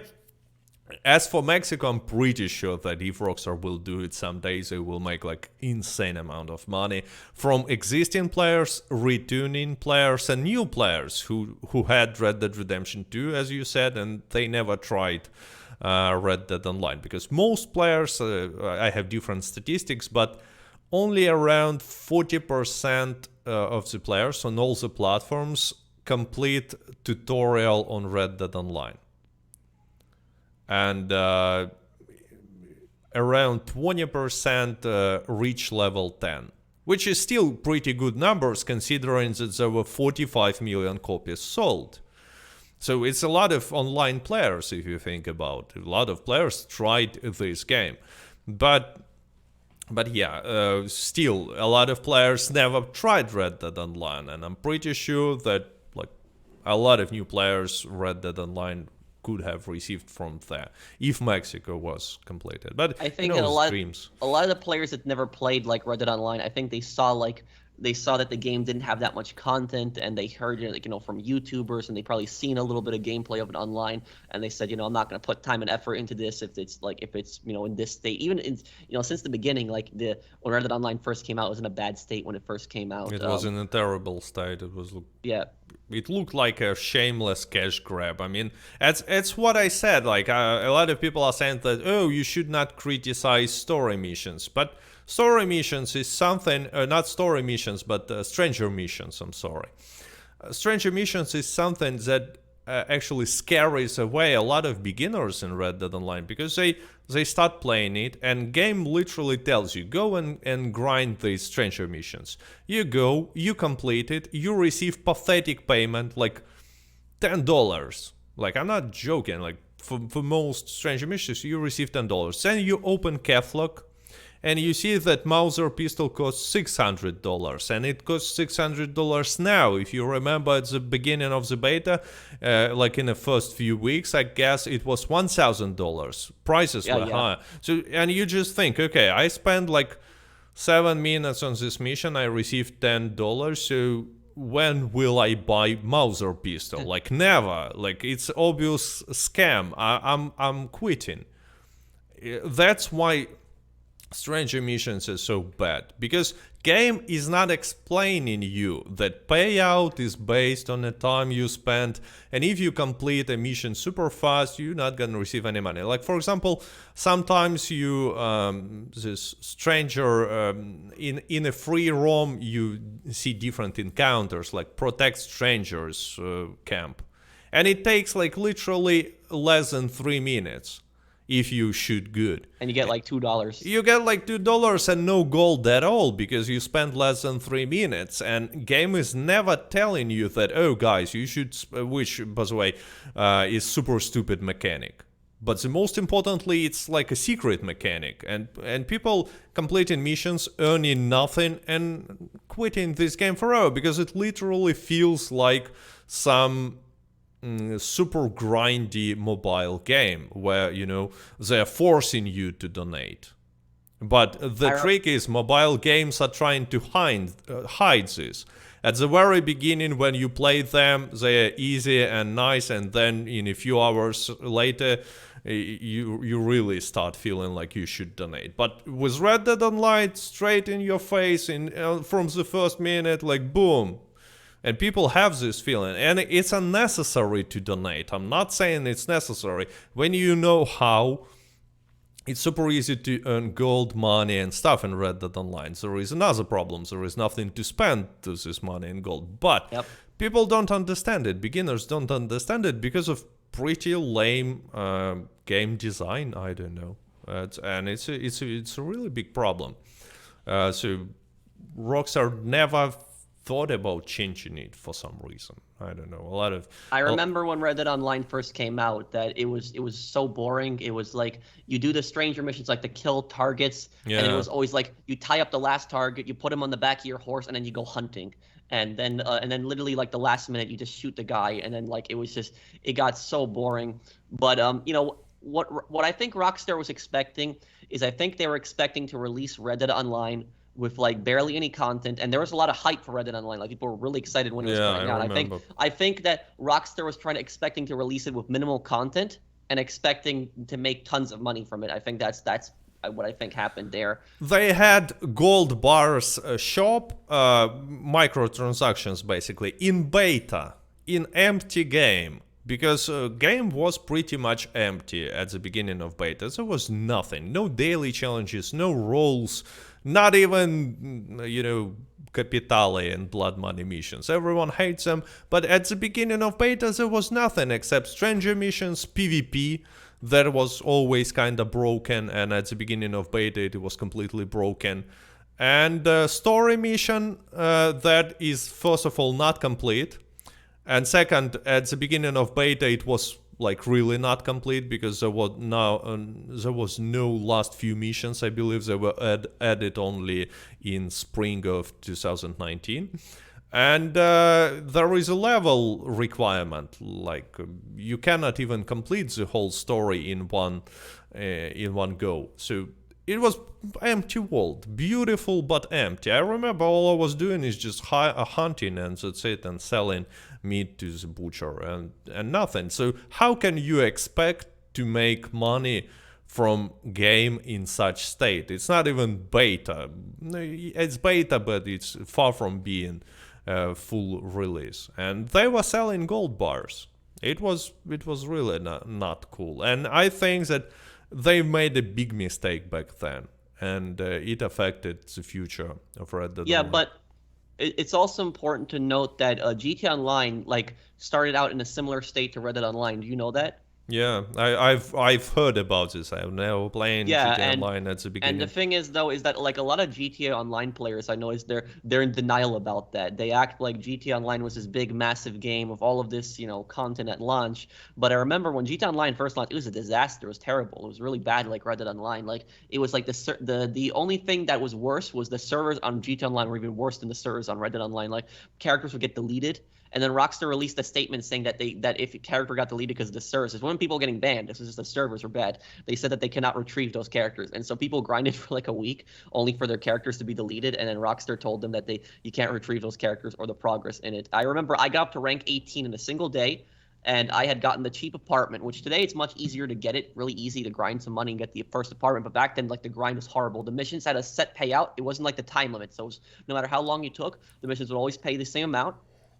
As for Mexico, I'm pretty sure that if Rockstar will do it someday, they will make like insane amount of money from existing players, retuning players, and new players who had Red Dead Redemption 2, as you said, and they never tried Red Dead Online. Because most players, I have different statistics, but only around 40% of the players on all the platforms complete tutorial on Red Dead Online. And around 20% reach level 10. which is still pretty good numbers considering that there were 45 million copies sold. So it's a lot of online players, if you think about it. A lot of players tried this game. But yeah, still, a lot of players never tried Red Dead Online. And I'm pretty sure that like a lot of new players Red Dead Online could have received from there if Mexico was completed. But I think you know, a lot of the players that never played like Red Dead Online, I think they saw that the game didn't have that much content, and they heard it, like, from YouTubers, and they probably seen a little bit of gameplay of it online, and they said, I'm not going to put time and effort into this if it's in this state. Even in since the beginning, like when Red Dead Online first came out, it was in a bad state when it first came out. It was in a terrible state. Yeah. It looked like a shameless cash grab. I mean, it's what I said. Like a lot of people are saying that, oh, you should not criticize story missions, but story missions is something, not story missions, but stranger missions, I'm sorry. Stranger missions is something that actually scares away a lot of beginners in Red Dead Online, because they start playing it and game literally tells you, go and grind these stranger missions. You go, you complete it, you receive pathetic payment, like $10. Like, I'm not joking, like for most stranger missions, you receive $10. Then you open Keflock, and you see that Mauser pistol costs $600, and it costs $600 now. If you remember at the beginning of the beta, like in the first few weeks, I guess it was $1,000. Prices were high. So, and you just think, okay, I spent like 7 minutes on this mission, I received $10, so when will I buy Mauser pistol? Like never. Like it's obvious scam. I'm quitting. That's why Stranger Missions is so bad, because game is not explaining you that payout is based on the time you spend, and if you complete a mission super fast, you're not gonna receive any money. Like for example, sometimes you this stranger in a free roam, you see different encounters like protect strangers camp, and it takes like literally less than 3 minutes. If you shoot good. And you get like $2. You get like $2 and no gold at all, because you spent less than 3 minutes. And game is never telling you that, oh guys, you should, which by the way is super stupid mechanic. But the most importantly, it's like a secret mechanic. And people completing missions, earning nothing, and quitting this game forever, because it literally feels like some super grindy mobile game where they're forcing you to donate. But the trick is mobile games are trying to hide this. At the very beginning, when you play them, they're easy and nice, and then in a few hours later you really start feeling like you should donate. But with Red Dead Online, straight in your face, from the first minute, like boom. And people have this feeling, and it's unnecessary to donate. I'm not saying it's necessary. When you know how, it's super easy to earn gold, money, and stuff in Red Dead Online. There is another problem. There is nothing to spend this money in gold. But people don't understand it. Beginners don't understand it because of pretty lame game design. I don't know. And it's a really big problem. So Rockstar never thought about changing it for some reason. I don't know. I remember when Red Dead Online first came out that it was so boring. It was like you do the stranger missions, like the kill targets, and it was always like you tie up the last target, you put him on the back of your horse, and then you go hunting. And then literally like the last minute you just shoot the guy, and then like it got so boring. But what I think Rockstar was expecting is, I think they were expecting to release Red Dead Online with like barely any content, and there was a lot of hype for Red Dead Online. Like people were really excited when it was coming out. I think that Rockstar was expecting to release it with minimal content and expecting to make tons of money from it. I think that's what I think happened there. They had gold bars shop, microtransactions basically in beta, in empty game. Because game was pretty much empty at the beginning of beta. There was nothing, no daily challenges, no roles, not even, Capitale and Blood Money missions. Everyone hates them, but at the beginning of beta there was nothing except stranger missions, PvP, that was always kind of broken, and at the beginning of beta it was completely broken. And story mission that is first of all not complete, and second, at the beginning of beta, it was like really not complete because there was no last few missions. I believe they were added only in spring of 2019. And there is a level requirement, like you cannot even complete the whole story in one go. So it was empty world, beautiful but empty. I remember all I was doing is just hunting and that's it, and selling meat to the butcher and nothing. So how can you expect to make money from game in such state? It's not even beta. It's beta, but it's far from being full release. And they were selling gold bars. It was really not cool. And I think that they made a big mistake back then, and it affected the future of Red Dead Yeah, Online. but it's also important to note that GTA Online like started out in a similar state to Red Dead Online. Do you know that? Yeah, I've heard about this. I've never played Yeah, GTA Online at the and the beginning. thing is though is that like a lot of GTA Online players I noticed they're in denial about that. They act like GTA Online was this big massive game of all of this, content at launch. But I remember when GTA Online first launched, it was a disaster. It was terrible. It was really bad like Red Dead Online. Like it was like the only thing that was worse was the servers on GTA Online were even worse than the servers on Red Dead Online. Like characters would get deleted. And then Rockstar released a statement saying that if a character got deleted because of the servers, it wasn't people getting banned. This was just the servers were bad. They said that they cannot retrieve those characters, and so people grinded for like a week only for their characters to be deleted. And then Rockstar told them that you can't retrieve those characters or the progress in it. I remember I got up to rank 18 in a single day, and I had gotten the cheap apartment, which today it's much easier to get it, really easy to grind some money and get the first apartment. But back then, like the grind was horrible. The missions had a set payout. It wasn't like the time limit, so no matter how long you took, the missions would always pay the same amount.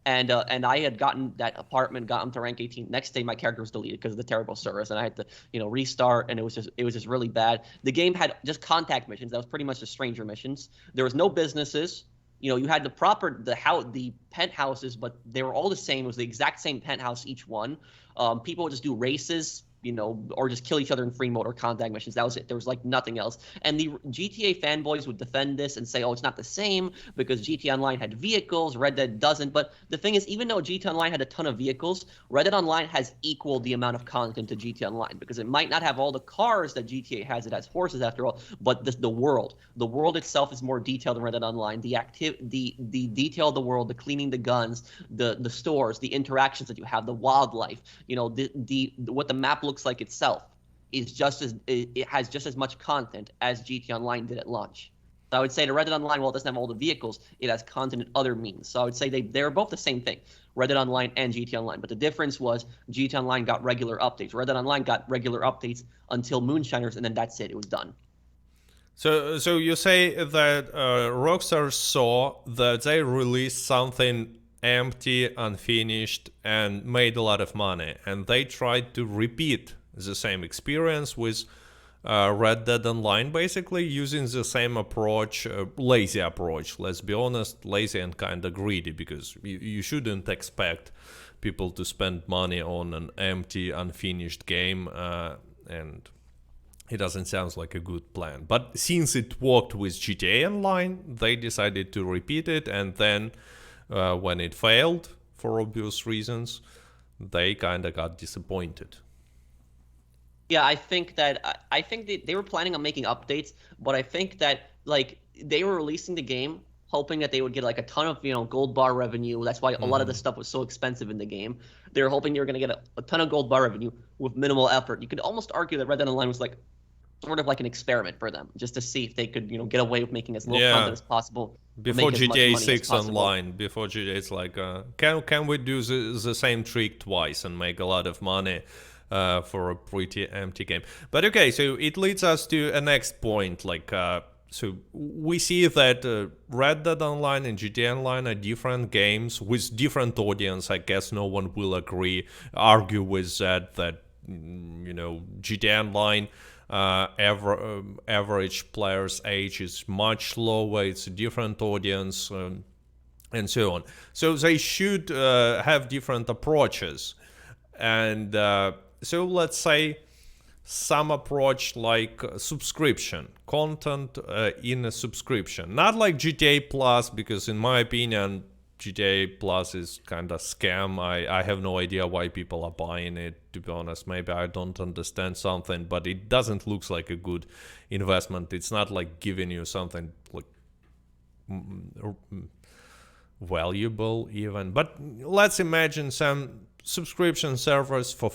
And I had gotten that apartment, got him to rank 18. Next day, my character was deleted because of the terrible service, and I had to, restart, and it was just really bad. The game had just contact missions. That was pretty much the stranger missions. There was no businesses. You had the penthouses, but they were all the same. It was the exact same penthouse each one. People would just do races, or just kill each other in free mode or contact missions. That was it. There was like nothing else. And the GTA fanboys would defend this and say, oh, it's not the same because GTA Online had vehicles, Red Dead doesn't. But the thing is, even though GTA Online had a ton of vehicles, Red Dead Online has equaled the amount of content to GTA Online because it might not have all the cars that GTA has. It has horses after all, but the world itself is more detailed than Red Dead Online. The detail of the world, the cleaning the guns, the stores, the interactions that you have, the wildlife, what the map looks like itself it has just as much content as GTA Online did at launch. So I would say to Red Dead Online, while it doesn't have all the vehicles, it has content in other means. So I would say they're both the same thing, Red Dead Online and GTA Online. But the difference was GTA Online got regular updates. Red Dead Online got regular updates until Moonshiners, and then that's it. It was done. So you say that Rockstar saw that they released something empty, unfinished, and made a lot of money, and they tried to repeat the same experience with Red Dead Online, basically using the same approach, lazy approach. Let's be honest, lazy and kind of greedy, because you shouldn't expect people to spend money on an empty, unfinished game, and it doesn't sound like a good plan. But since it worked with GTA Online, they decided to repeat it, and then when it failed, for obvious reasons, they kind of got disappointed. Yeah, I think they were planning on making updates, but I think that like they were releasing the game hoping that they would get like a ton of gold bar revenue. That's why a lot of the stuff was so expensive in the game. They were hoping they were going to get a ton of gold bar revenue with minimal effort. You could almost argue that Red Dead Online was like sort of like an experiment for them, just to see if they could get away with making as little content Yeah, as possible, before make as much GTA money as 6 possible. Online, before GTA, it's like, can we do the same trick twice and make a lot of money for a pretty empty game? But okay, so it leads us to a next point. Like, so we see that Red Dead Online and GTA Online are different games with different audience. I guess no one will argue with that. GTA Online average player's age is much lower. It's a different audience, and so on. So they should have different approaches. And so let's say some approach like subscription content in a subscription, not like GTA Plus, because in my opinion GTA Plus is kind of scam. I have no idea why people are buying it, to be honest. Maybe I don't understand something, but it doesn't look like a good investment. It's not like giving you something like valuable even. But let's imagine some subscription servers for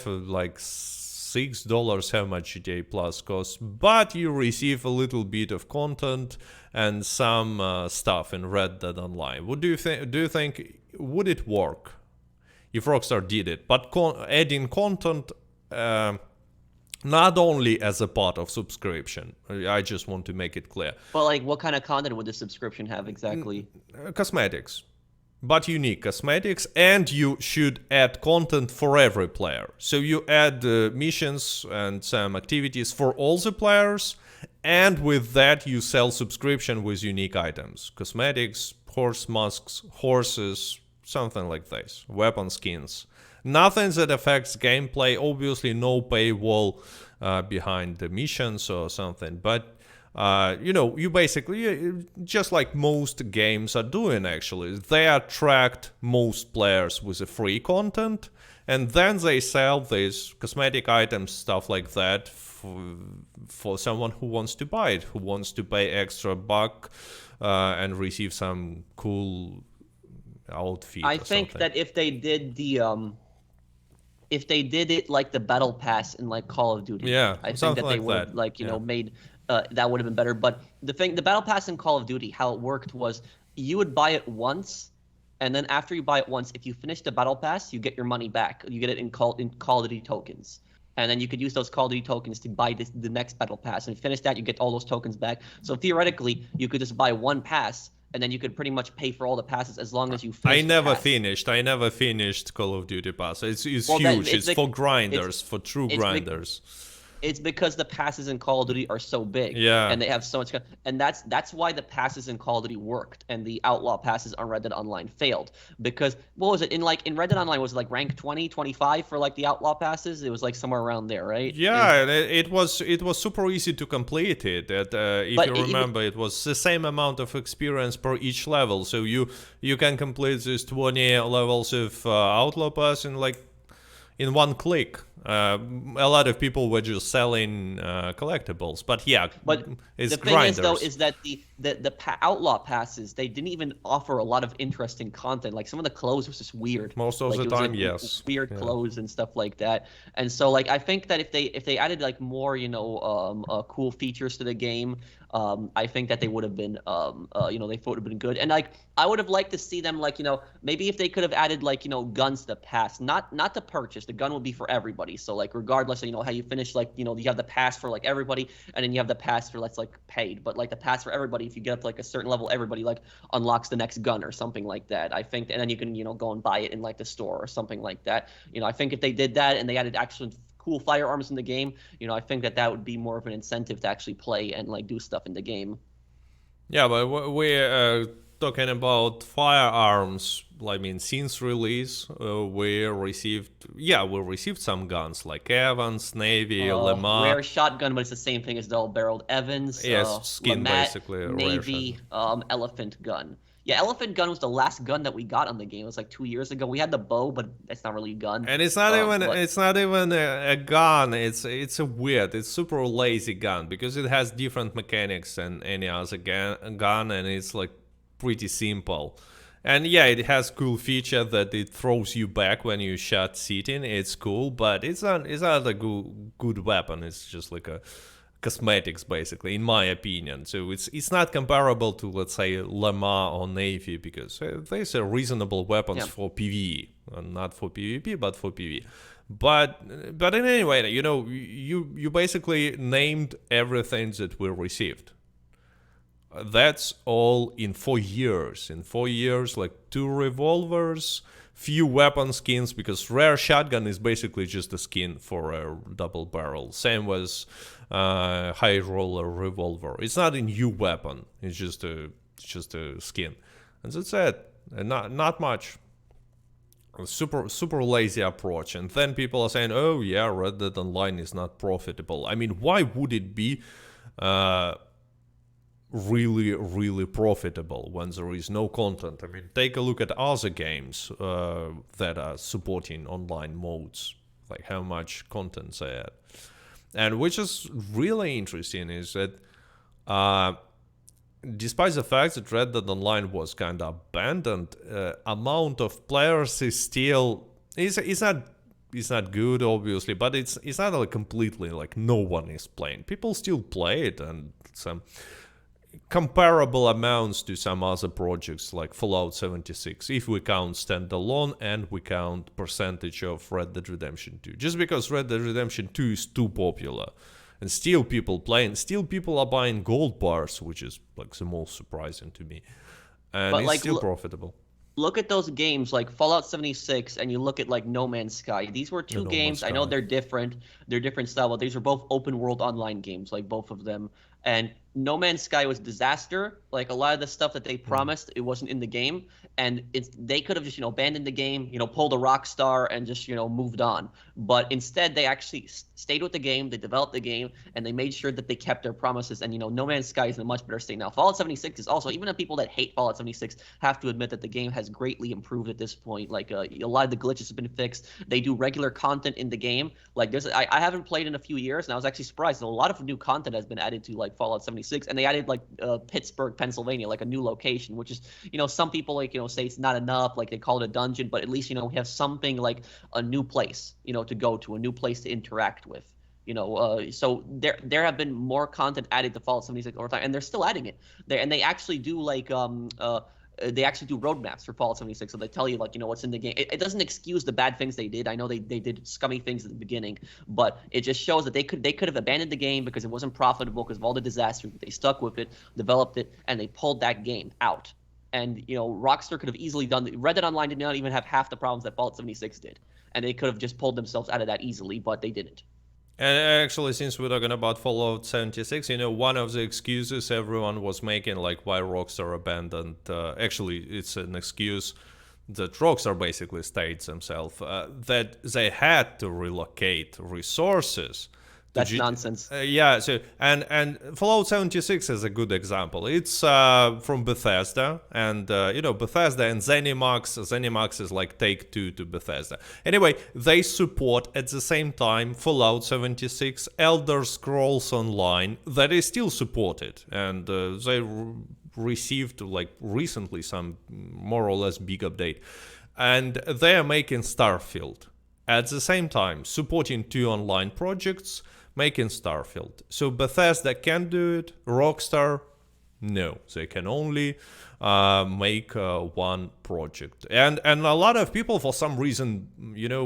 like $6, how much GTA Plus costs, but you receive a little bit of content and some stuff in Red Dead Online. What do you think? Do you think would it work if Rockstar did it, but adding content not only as a part of subscription? I just want to make it clear. But like, what kind of content would the subscription have exactly? Cosmetics. But unique cosmetics, and you should add content for every player. So you add missions and some activities for all the players, and with that you sell subscription with unique items. Cosmetics, horse masks, horses, something like this. Weapon skins. Nothing that affects gameplay, obviously no paywall behind the missions or something, but you basically, just like most games are doing actually, they attract most players with the free content, and then they sell these cosmetic items, stuff like that, for someone who wants to buy it, who wants to pay extra buck and receive some cool outfit. I think that if they did it like the battle pass in like Call of Duty, yeah, I think that they would made that would have been better. But the battle pass in Call of Duty, how it worked was you would buy it once, and then after you buy it once, if you finish the battle pass, you get your money back. You get it in Call of Duty tokens, and then you could use those Call of Duty tokens to buy the next battle pass. And if you finish that, you get all those tokens back. So theoretically, you could just buy one pass, and then you could pretty much pay for all the passes as long as you finish. I never finished Call of Duty Pass. It's huge. It's for grinders, for true grinders. It's because the passes in Call of Duty are so big, and they have so much, and that's why the passes in Call of Duty worked, and the Outlaw passes on Red Dead Online failed. Because what was it in Red Dead Online, was it like rank 20, 25 for like the Outlaw passes? It was like somewhere around there, right? Yeah, it was super easy to complete it. If you remember, it was the same amount of experience per each level, so you can complete these 20 levels of Outlaw pass in one click. A lot of people were just selling collectibles, but it's the thing grinders. is though is that the Outlaw passes, they didn't even offer a lot of interesting content. Like some of the clothes was just weird. Most of the time, yes. Weird clothes and stuff like that. And so I think that if they added more cool features to the game, I think that they would have been they would have been good. And I would have liked to see them maybe if they could have added guns to the pass, not to purchase. The gun would be for everybody. So regardless of how you finish, you have the pass for everybody, and then you have the pass for that's paid. But the pass for everybody, if you get up to a certain level, everybody unlocks the next gun or something like that. I think, and then you can go and buy it in the store or something like that. I think if they did that and they added actual cool firearms in the game, I think that would be more of an incentive to actually play and do stuff in the game. Yeah, but we're talking about firearms. I mean, since release, we received some guns like Evans, Navy, Lemar. Rare shotgun, but it's the same thing as the double-barreled Evans. Yes, skin Lamat, basically. Navy, elephant gun. Yeah, elephant gun was the last gun that we got on the game. It was 2 years ago. We had the bow, but it's not really a gun. And it's not even a gun. It's a weird. It's super lazy gun because it has different mechanics than any other gun, and it's pretty simple. And yeah, it has cool feature that it throws you back when you shot sitting. It's cool, but it's not a good weapon. It's just a cosmetics basically, in my opinion. So it's not comparable to, let's say, Lemar or Navy, because these are reasonable weapons for PvE, not for PvP, but for PvE. But in any way, you basically named everything that we received. That's all in 4 years. In 4 years, 2 revolvers, few weapon skins, because rare shotgun is basically just a skin for a double barrel. Same was high roller revolver. It's not a new weapon. It's just a skin, and that's it. And not much. a super lazy approach. And then people are saying, oh yeah, Red Dead Online is not profitable. I mean, why would it be really profitable when there is no content? I mean, take a look at other games that are supporting online modes, like how much content they add. And which is really interesting is that despite the fact that Red Dead Online was kind of abandoned, amount of players is still is not good, obviously, but it's not like completely like no one is playing. People still play it, and some comparable amounts to some other projects like Fallout 76, if we count standalone and we count percentage of Red Dead Redemption 2. Just because Red Dead Redemption 2 is too popular, and still people playing, still people are buying gold bars, which is like the most surprising to me, and But it's like, still profitable. look at those games like Fallout 76 and you look at like No Man's Sky. These were The two No Man's games. I know Sky. they're different style, but these are both open world online games, like both of them. And No Man's Sky was disaster. Like a lot of the stuff that they promised, it wasn't in the game. And they could have just, abandoned the game, pulled a Rockstar and just, moved on. But instead, they actually stayed with the game. They developed the game and they made sure that they kept their promises. And, No Man's Sky is in a much better state now. Fallout 76 is also, even the people that hate Fallout 76 have to admit that the game has greatly improved at this point. Like a lot of the glitches have been fixed. They do regular content in the game. Like I haven't played in a few years, and I was actually surprised. A lot of new content has been added to like Fallout 76, and they added like Pittsburgh, Pennsylvania, like a new location, which is some people like say it's not enough. Like they call it a dungeon, but at least we have something like a new place to go to, a new place to interact with. So there have been more content added to Fallout 76 over time, and they're still adding it. They actually do like they actually do roadmaps for Fallout 76, so they tell you like what's in the game. It doesn't excuse the bad things they did. I know they did scummy things at the beginning, but it just shows that they could have abandoned the game because it wasn't profitable because of all the disasters. They stuck with it, developed it, and they pulled that game out. And Rockstar could have easily done. Red Dead Online did not even have half the problems that Fallout 76 did, and they could have just pulled themselves out of that easily, but they didn't. And actually, since we're talking about Fallout 76, one of the excuses everyone was making, like why Rockstar abandoned, actually, it's an excuse that Rockstar basically states themselves, that they had to relocate resources. That's nonsense. Yeah, so and Fallout 76 is a good example. It's from Bethesda, and Bethesda and ZeniMax. ZeniMax is like Take-Two to Bethesda. Anyway, they support at the same time Fallout 76, Elder Scrolls Online, that is still supported, and they received like recently some more or less big update, and they are making Starfield at the same time, supporting two online projects, making Starfield. So Bethesda can do it, Rockstar, no. They can only make one project. And a lot of people, for some reason,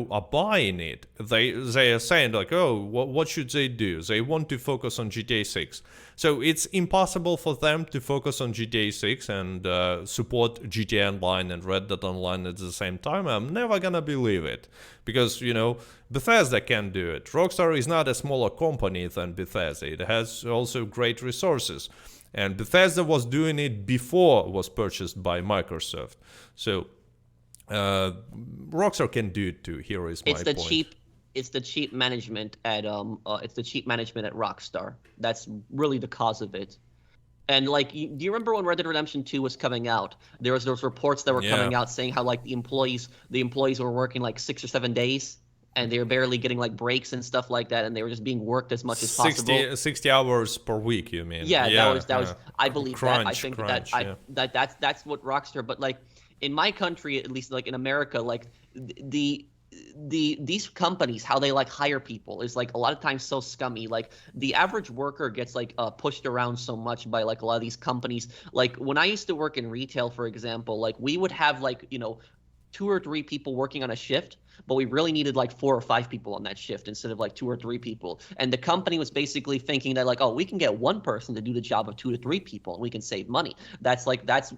are buying it. They are saying like, oh, what should they do? They want to focus on GTA 6. So it's impossible for them to focus on GTA 6 and support GTA Online and Red Dead Online at the same time. I'm never gonna believe it. Because, Bethesda can do it. Rockstar is not a smaller company than Bethesda. It has also great resources. And Bethesda was doing it before it was purchased by Microsoft. So Rockstar can do it too. Here is my point. It's the cheap management at Rockstar. That's really the cause of it. And like, do you remember when Red Dead Redemption 2 was coming out? There was those reports that were coming out saying how like the employees were working like 6 or 7 days, and they were barely getting like breaks and stuff like that, and they were just being worked as much as possible. 60 hours per week, you mean? Yeah, that was. I believe that. I think that's what Rockstar. But like in my country, at least, like in America, like these companies, how they like hire people is like a lot of times so scummy. Like the average worker gets like pushed around so much by like a lot of these companies. Like when I used to work in retail, for example, like we would have like 2 or 3 people working on a shift, but we really needed like 4 or 5 people on that shift instead of like 2 or 3 people. And the company was basically thinking that like, oh, we can get one person to do the job of 2 to 3 people and we can save money. That's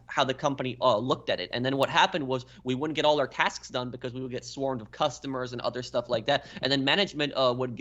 how the company looked at it. And then what happened was we wouldn't get all our tasks done because we would get swarmed of customers and other stuff like that. And then management would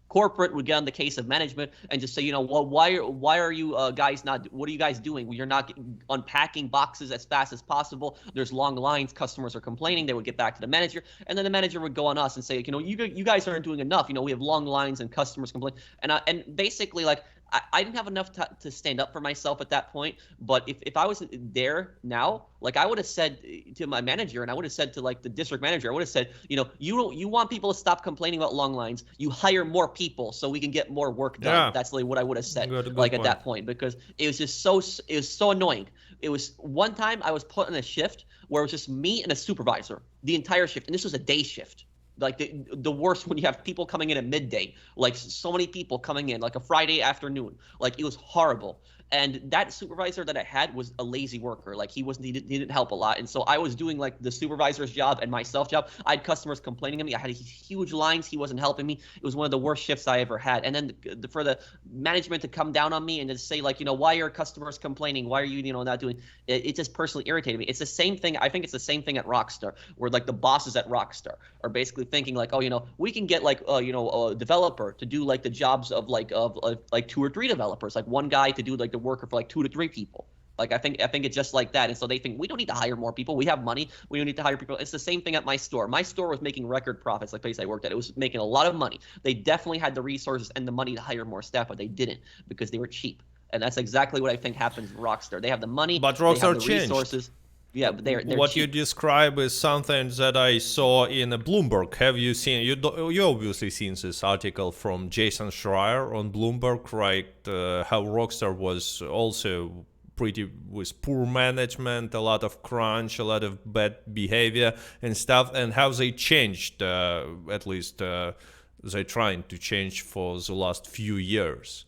corporate would get on the case of management and just say, you know, well, why are you guys not? What are you guys doing? Well, you're not unpacking boxes as fast as possible. There's long lines. Customers are complaining. They would get back to the manager, and then the manager would go on us and say, you know, you guys aren't doing enough. You know, we have long lines and customers complain, and basically like. I didn't have enough to stand up for myself at that point, but if I was there now, like I would have said to my manager, and I would have said to like the district manager, I would have said, you know, you want people to stop complaining about long lines, you hire more people so we can get more work done. Yeah. That's like what I would have said, Good like point. at that point, because it was just it was so annoying. It was one time I was put in a shift where it was just me and a supervisor, the entire shift, and this was a day shift. Like the worst when you have people coming in at midday, like so many people coming in, like a Friday afternoon, like it was horrible. And that supervisor that I had was a lazy worker. Like he didn't help a lot. And so I was doing like the supervisor's job and my self job. I had customers complaining to me. I had huge lines. He wasn't helping me. It was one of the worst shifts I ever had. And then for the management to come down on me and to say like, you know, why are customers complaining? Why are you, you know, not doing it? It just personally irritated me. It's the same thing. I think it's the same thing at Rockstar, where like the bosses at Rockstar are basically thinking like, oh, you know, we can get like, you know, a developer to do like the jobs of like 2 or 3 developers, like one guy to do like the worker for like 2 to 3 people. Like I think it's just like that. And so they think we don't need to hire more people. We have money. We don't need to hire people. It's the same thing at my store. My store was making record profits, like the place I worked at. It was making a lot of money. They definitely had the resources and the money to hire more staff, but they didn't because they were cheap. And that's exactly what I think happens with Rockstar. They have the money, But they have Rockstar the changed. resources. Yeah, but they're What cheap. you describe is something that I saw in Bloomberg. Have you seen? You obviously seen this article from Jason Schreier on Bloomberg, right? How Rockstar was also pretty with poor management, a lot of crunch, a lot of bad behavior and stuff, and how they changed. At least they're trying to change for the last few years.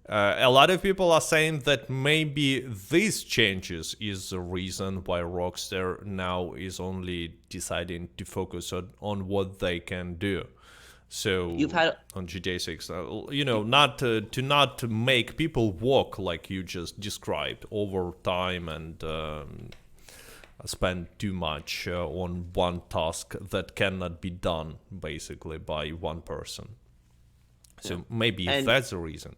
A lot of people are saying that maybe these changes is the reason why Rockstar now is only deciding to focus on what they can do. So You've had on GTA 6, you know, not to make people walk like you just described over time and spend too much on one task that cannot be done basically by one person. So maybe And that's the reason.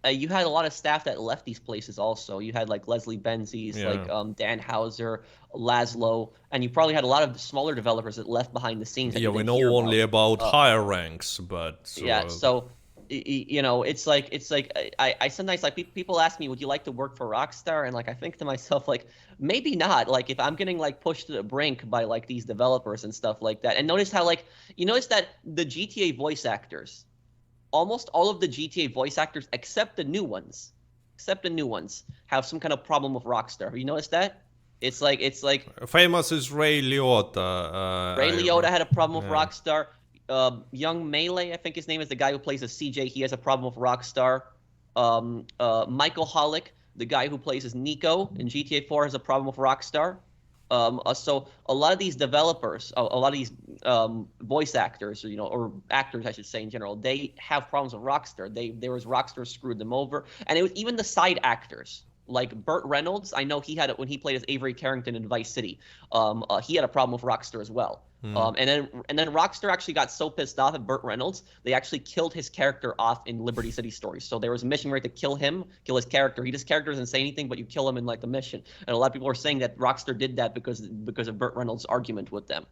You had a lot of staff that left these places also. You had like Leslie Benzies, Yeah. like Dan Hauser, Laszlo, and you probably had a lot of smaller developers that left behind the scenes. That Yeah, you we didn't know hear only about Uh, higher ranks, but yeah, so you know, it's like I sometimes like people ask me, would you like to work for Rockstar? And like I think to myself, like maybe not. Like if I'm getting like pushed to the brink by like these developers and stuff like that. And notice how like you notice that the GTA voice actors, almost all of the GTA voice actors except the new ones, have some kind of problem with Rockstar. Have you noticed that? It's like famous is Ray Liotta. Ray Liotta had a problem with yeah. Rockstar. Young Melee, I think his name is the guy who plays as CJ. He has a problem with Rockstar. Michael Hollick, the guy who plays as Nico in GTA 4, has a problem with Rockstar. So a lot of these developers, a lot of these voice actors, you know, or actors, I should say in general, they have problems with Rockstar. Rockstar screwed them over, and it was even the side actors. Like Burt Reynolds, I know he had it when he played as Avery Carrington in Vice City. He had a problem with Rockstar as well. And then Rockstar actually got so pissed off at Burt Reynolds, they actually killed his character off in Liberty City Stories. So there was a mission where to kill his character. His character doesn't say anything, but you kill him in like the mission. And a lot of people are saying that Rockstar did that because of Burt Reynolds' argument with them.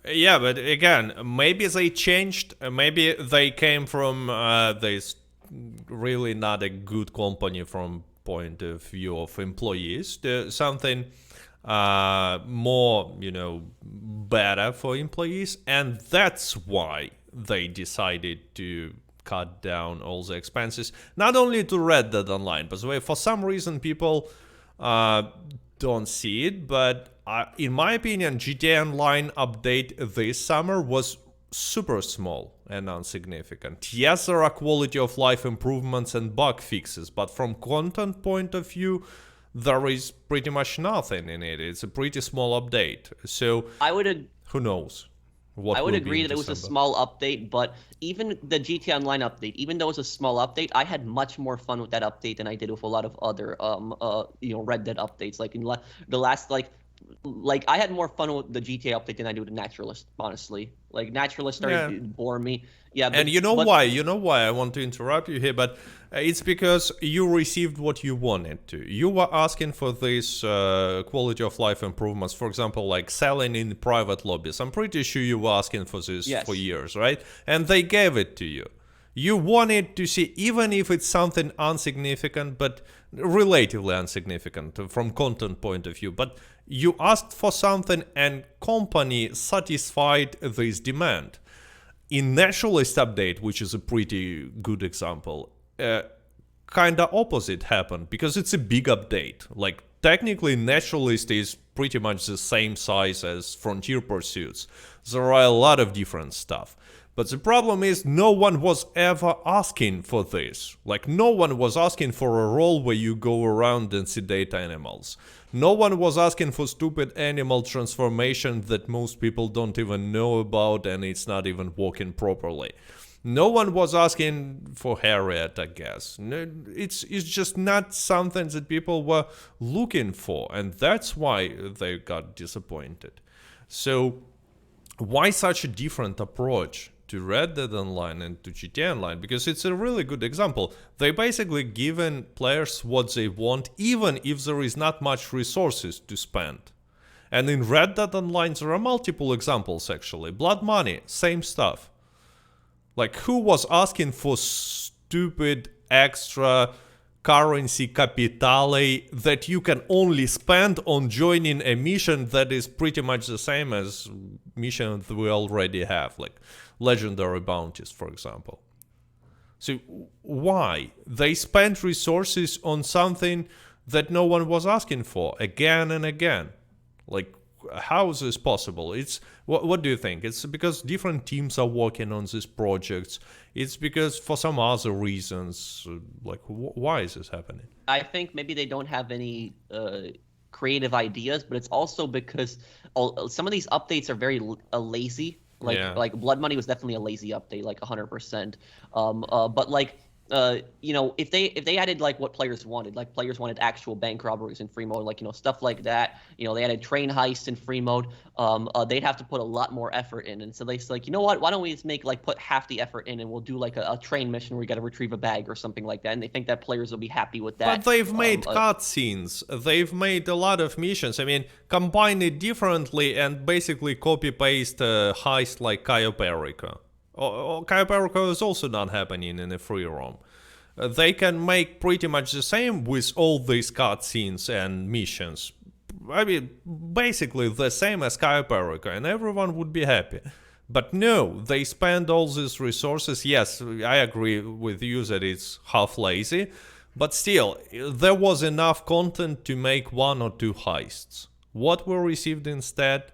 Yeah, but again, maybe they changed. Maybe they came from this really not a good company from point of view of employees to something more, you know, better for employees, and that's why they decided to cut down all the expenses, not only to Red Dead Online, but for some reason people don't see it, but in my opinion, GTA Online update this summer was super small and insignificant. Yes, there are quality of life improvements and bug fixes, but from content point of view, there is pretty much nothing in it. It's a pretty small update. So who knows? I would agree that it was a small update, but even the GTA Online update, even though it was a small update, I had much more fun with that update than I did with a lot of other Red Dead updates. Like in the last like like I had more fun with the GTA update than I do with the Naturalist, honestly. Like Naturalist started Yeah. to bore me. Yeah, And you know why? You know why I want to interrupt you here, but it's because you received what you wanted to. You were asking for these quality of life improvements, for example, like selling in private lobbies. I'm pretty sure you were asking for this for yes. years, right? And they gave it to you. You wanted to see, even if it's something insignificant, but relatively insignificant from content point of view, but you asked for something and company satisfied this demand. In Naturalist update, which is a pretty good example, kind of opposite happened because it's a big update. Like technically, Naturalist is pretty much the same size as Frontier Pursuits. There are a lot of different stuff. But the problem is no one was ever asking for this. Like no one was asking for a role where you go around and sedate animals. No one was asking for stupid animal transformation that most people don't even know about and it's not even working properly. No one was asking for Harriet, I guess. No, it's just not something that people were looking for, and that's why they got disappointed. So why such a different approach to Red Dead Online and to GTA Online? Because it's a really good example. They basically given players what they want, even if there is not much resources to spend. And in Red Dead Online, there are multiple examples actually. Blood Money, same stuff. Like, who was asking for stupid extra currency capitale that you can only spend on joining a mission that is pretty much the same as missions we already have, like legendary bounties, for example. So why? They spent resources on something that no one was asking for again and again. Like, how is this possible? It's what do you think? It's because different teams are working on these projects. It's because for some other reasons. Like, why is this happening? I think maybe they don't have any creative ideas, but it's also because some of these updates are very lazy. Yeah. Like Blood Money was definitely a lazy update, like 100%. But like if they added like what players wanted, like players wanted actual bank robberies in free mode, like stuff like that. They added train heists in free mode. They'd have to put a lot more effort in, and so they said, like, you know what? Why don't we just put half the effort in, and we'll do like a train mission where you got to retrieve a bag or something like that. And they think that players will be happy with But that. they've made cutscenes. They've made a lot of missions. I mean, combine it differently and basically copy paste a heist like Cayo Perico. Cayo Perico is also not happening in a free roam. They can make pretty much the same with all these cutscenes and missions. I mean, basically the same as Cayo Perico, and everyone would be happy. But no, they spend all these resources. Yes, I agree with you that it's half lazy, but still, there was enough content to make one or two heists. What we received instead?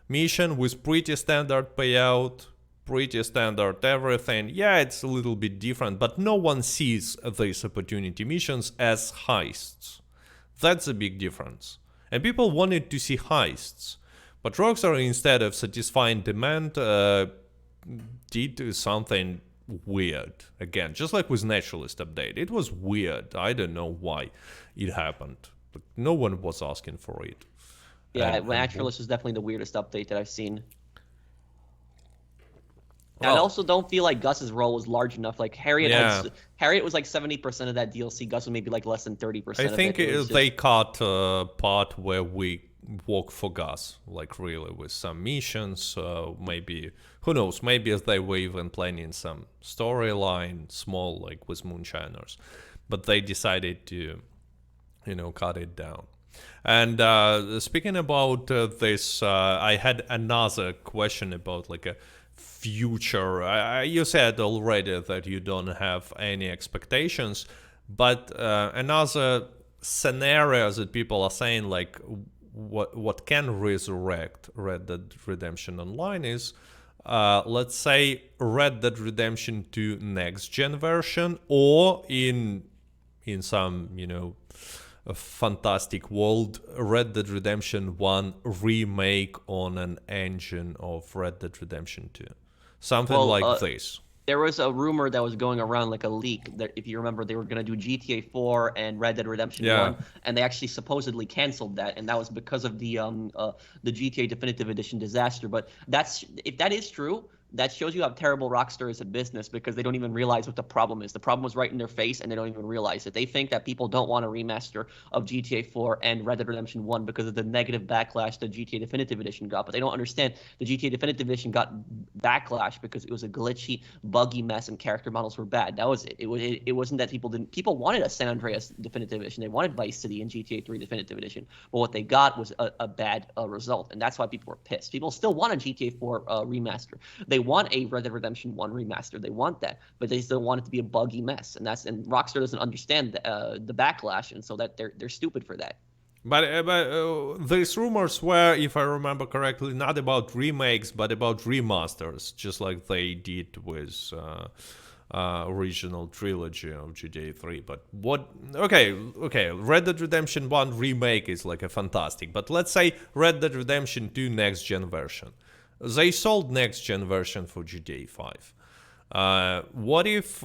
Mission with pretty standard payout, pretty standard everything. Yeah, it's a little bit different, but no one sees these opportunity missions as heists. That's a big difference. And people wanted to see heists. But Rockstar, instead of satisfying demand, did something weird. Again, just like with Naturalist update. It was weird. I don't know why it happened. But no one was asking for it. Yeah, Naturalist is definitely the weirdest update that I've seen. Well, I also don't feel like Gus's role was large enough. Like Harriet was like 70% of that DLC. Gus was maybe like less than 30% I think of it. they cut a part where we work for Gus, like really with some missions. Maybe, who knows, maybe they were even planning some storyline, small, like with Moonshiners. But they decided to, cut it down. And speaking about this, I had another question about like a future. You said already that you don't have any expectations, but another scenario that people are saying, like what can resurrect Red Dead Redemption Online is, let's say Red Dead Redemption 2 next gen version, or in some a fantastic world, Red Dead Redemption 1 remake on an engine of Red Dead Redemption 2. Something like this. There was a rumor that was going around, like a leak, that if you remember, they were going to do GTA 4 and Red Dead Redemption Yeah. 1, and they actually supposedly canceled that, and that was because of the GTA Definitive Edition disaster. But if that is true, that shows you how terrible Rockstar is at business, because they don't even realize what the problem is. The problem was right in their face, and they don't even realize it. They think that people don't want a remaster of GTA 4 and Red Dead Redemption 1 because of the negative backlash that GTA Definitive Edition got. But they don't understand the GTA Definitive Edition got backlash because it was a glitchy, buggy mess, and character models were bad. That was it. It wasn't that people wanted a San Andreas Definitive Edition. They wanted Vice City and GTA 3 Definitive Edition. But what they got was a bad result, and that's why people were pissed. People still want a GTA 4 remaster. They want a Red Dead Redemption 1 remaster. They want that, but they still want it to be a buggy mess, and Rockstar doesn't understand the backlash, and so that they're stupid for that. But these rumors were, if I remember correctly, not about remakes, but about remasters, just like they did with original trilogy of GTA 3. But okay, Red Dead Redemption 1 remake is like a fantastic. But let's say Red Dead Redemption 2 next gen version. They sold next gen version for GTA 5. What if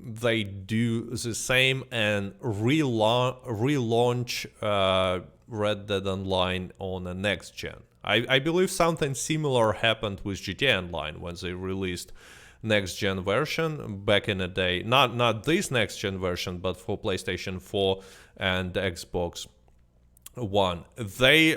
they do the same and relaunch Red Dead Online on a next gen? I believe something similar happened with GTA Online when they released next gen version back in the day. Not this next gen version, but for PlayStation 4 and Xbox One. They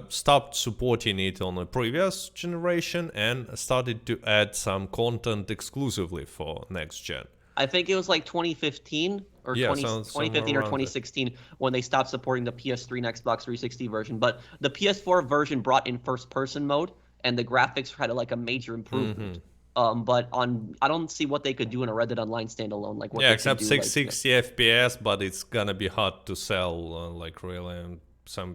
stopped supporting it on the previous generation and started to add some content exclusively for next gen. I think it was like 2015 or 2015 or 2016 when they stopped supporting the PS3 and Xbox 360 version. But the PS4 version brought in first-person mode, and the graphics had like a major improvement. But I don't see what they could do in a Red Dead Online standalone. Like what they except could do, 660 FPS, but it's gonna be hard to sell. Like really.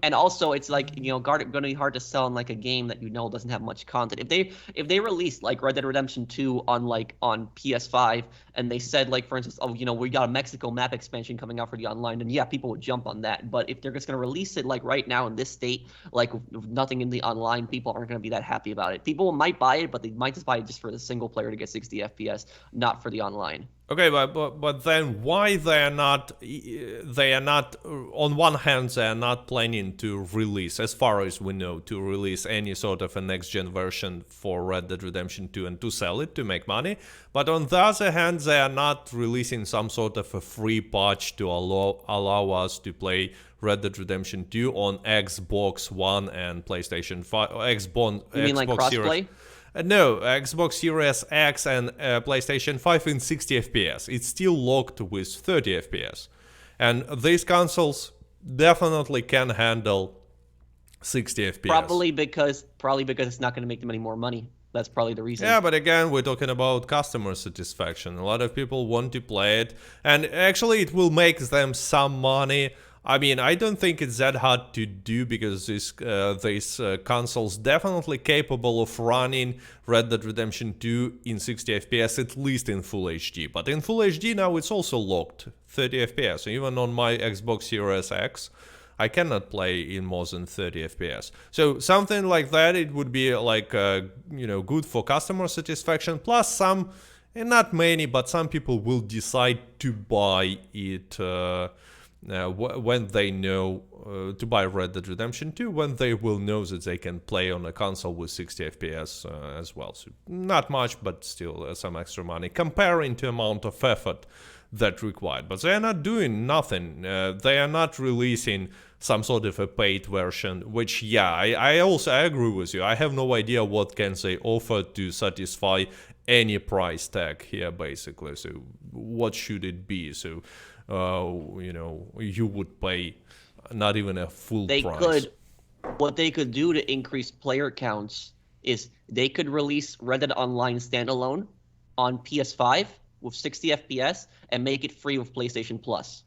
And also, it's like, going to be hard to sell in like a game that doesn't have much content. If they released like Red Dead Redemption 2 on PS5, and they said, like, for instance, we got a Mexico map expansion coming out for the online, then yeah, people would jump on that. But if they're just going to release it like right now in this state, like with nothing in the online, people aren't going to be that happy about it. People might buy it, but they might just buy it just for the single player to get 60 FPS, not for the online. Okay, but then why they are not on one hand they are not planning to release, as far as we know, to release any sort of a next gen version for Red Dead Redemption 2 and to sell it to make money, but on the other hand they are not releasing some sort of a free patch to allow us to play Red Dead Redemption 2 on Xbox One and PlayStation 5. You mean like crossplay? No, Xbox Series X and PlayStation 5 in 60 FPS. It's still locked with 30 FPS. And these consoles definitely can handle 60 FPS. Probably because it's not going to make them any more money. That's probably the reason. Yeah, but again, we're talking about customer satisfaction. A lot of people want to play it, and actually it will make them some money. I mean, I don't think it's that hard to do, because these consoles definitely capable of running Red Dead Redemption 2 in 60 FPS, at least in Full HD. But in Full HD now it's also locked 30 FPS. Even on my Xbox Series X, I cannot play in more than 30 FPS. So something like that, it would be like good for customer satisfaction. Plus some, and not many, but some people will decide to buy it. When they know to buy Red Dead Redemption 2, when they will know that they can play on a console with 60 FPS as well. So not much, but still some extra money comparing to amount of effort that required. But they are not doing nothing. They are not releasing some sort of a paid version, which, yeah, I agree with you. I have no idea what can they offer to satisfy any price tag here, basically. So what should it be? So you would pay not even a full price. What they could do to increase player counts is they could release Red Dead Online standalone on PS5 with 60 FPS and make it free with PlayStation Plus.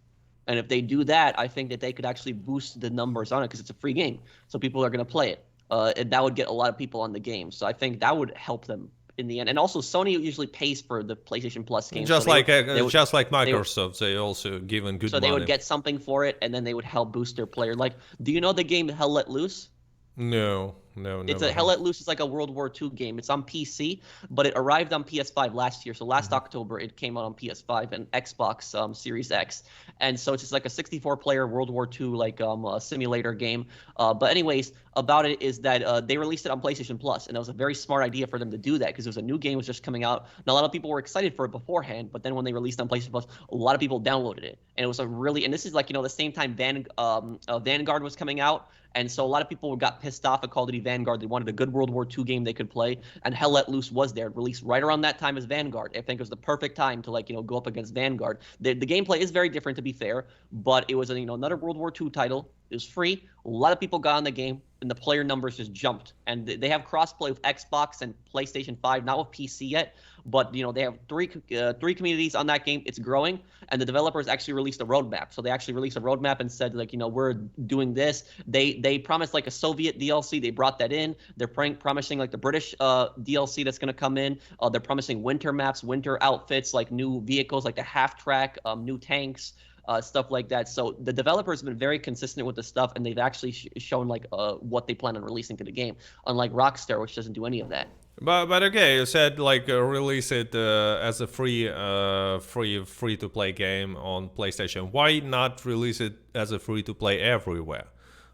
And if they do that, I think that they could actually boost the numbers on it, because it's a free game, so people are going to play it. And that would get a lot of people on the game. So I think that would help them in the end. And also, Sony usually pays for the PlayStation Plus games. Just like Microsoft, they also given good money. So they would get something for it, and then they would help boost their player. Like, do you know the game Hell Let Loose? No, No, It's a never Hell heard. Let Loose is like a World War II game. It's on PC, but it arrived on PS5 last year. So last Mhm. October, it came out on PS5 and Xbox Series X. And so it's just like a 64-player World War II like simulator game. But anyways, about it is that they released it on PlayStation Plus, and it was a very smart idea for them to do that because it was a new game was just coming out. And a lot of people were excited for it beforehand, but then when they released it on PlayStation Plus, a lot of people downloaded it, and it was a really. And this is like the same time Vanguard was coming out. And so a lot of people got pissed off at Call of Duty Vanguard. They wanted a good World War II game they could play, and Hell Let Loose was there, released right around that time as Vanguard. I think it was the perfect time to go up against Vanguard. The gameplay is very different, to be fair, but it was another World War II title. It was free. A lot of people got on the game, and the player numbers just jumped. And they have crossplay with Xbox and PlayStation 5, not with PC yet, but they have three communities on that game. It's growing, and the developers actually released a roadmap. So they actually released a roadmap and said we're doing this. They promised like a Soviet DLC. They brought that in. They're promising like the British DLC that's going to come in. They're promising winter maps, winter outfits, like new vehicles, like the half track, new tanks. Stuff like that. So the developers have been very consistent with the stuff, and they've actually shown what they plan on releasing to the game. Unlike Rockstar, which doesn't do any of that. But okay, you said release it as a free to play game on PlayStation. Why not release it as a free to play everywhere?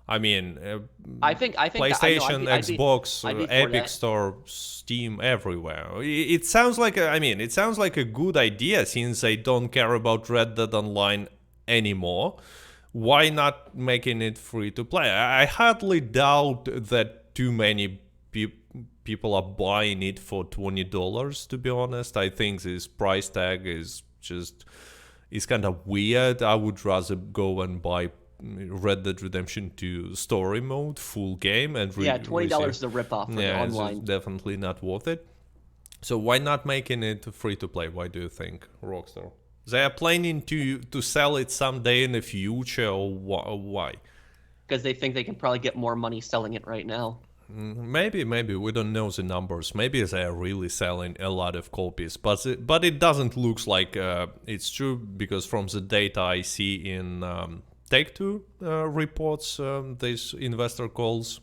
I mean, I think PlayStation, Xbox, I'd be for Epic that. Store, Steam, everywhere. It sounds like it sounds like a good idea since they don't care about Red Dead Online anymore. Why not making it free to play? I hardly doubt that too many people are buying it for $20. To be honest, I think this price tag is kind of weird. I would rather go and buy Red Dead Redemption 2 story mode, full game, and Yeah, $20 receive. is a ripoff for the Yeah, it's online. definitely not worth it. So why not making it free to play? Why do you think, Rockstar? They are planning to sell it someday in the future, or why? Because they think they can probably get more money selling it right now. Maybe we don't know the numbers. Maybe they are really selling a lot of copies, but it doesn't look like it's true because from the data I see in Take-Two reports, these investor calls.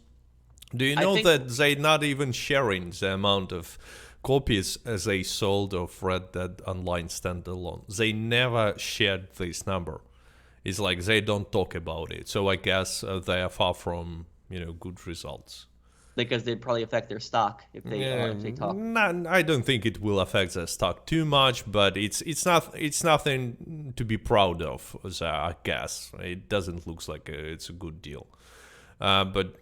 Do you I know think that they're not even sharing the amount of copies as they sold of Red Dead Online standalone? They never shared this number. It's like they don't talk about it. So I guess they are far from good results. because they'd probably affect their stock Yeah, if they talk. I don't think it will affect the stock too much, but it's nothing to be proud of. So I guess it doesn't look like it's a good deal. But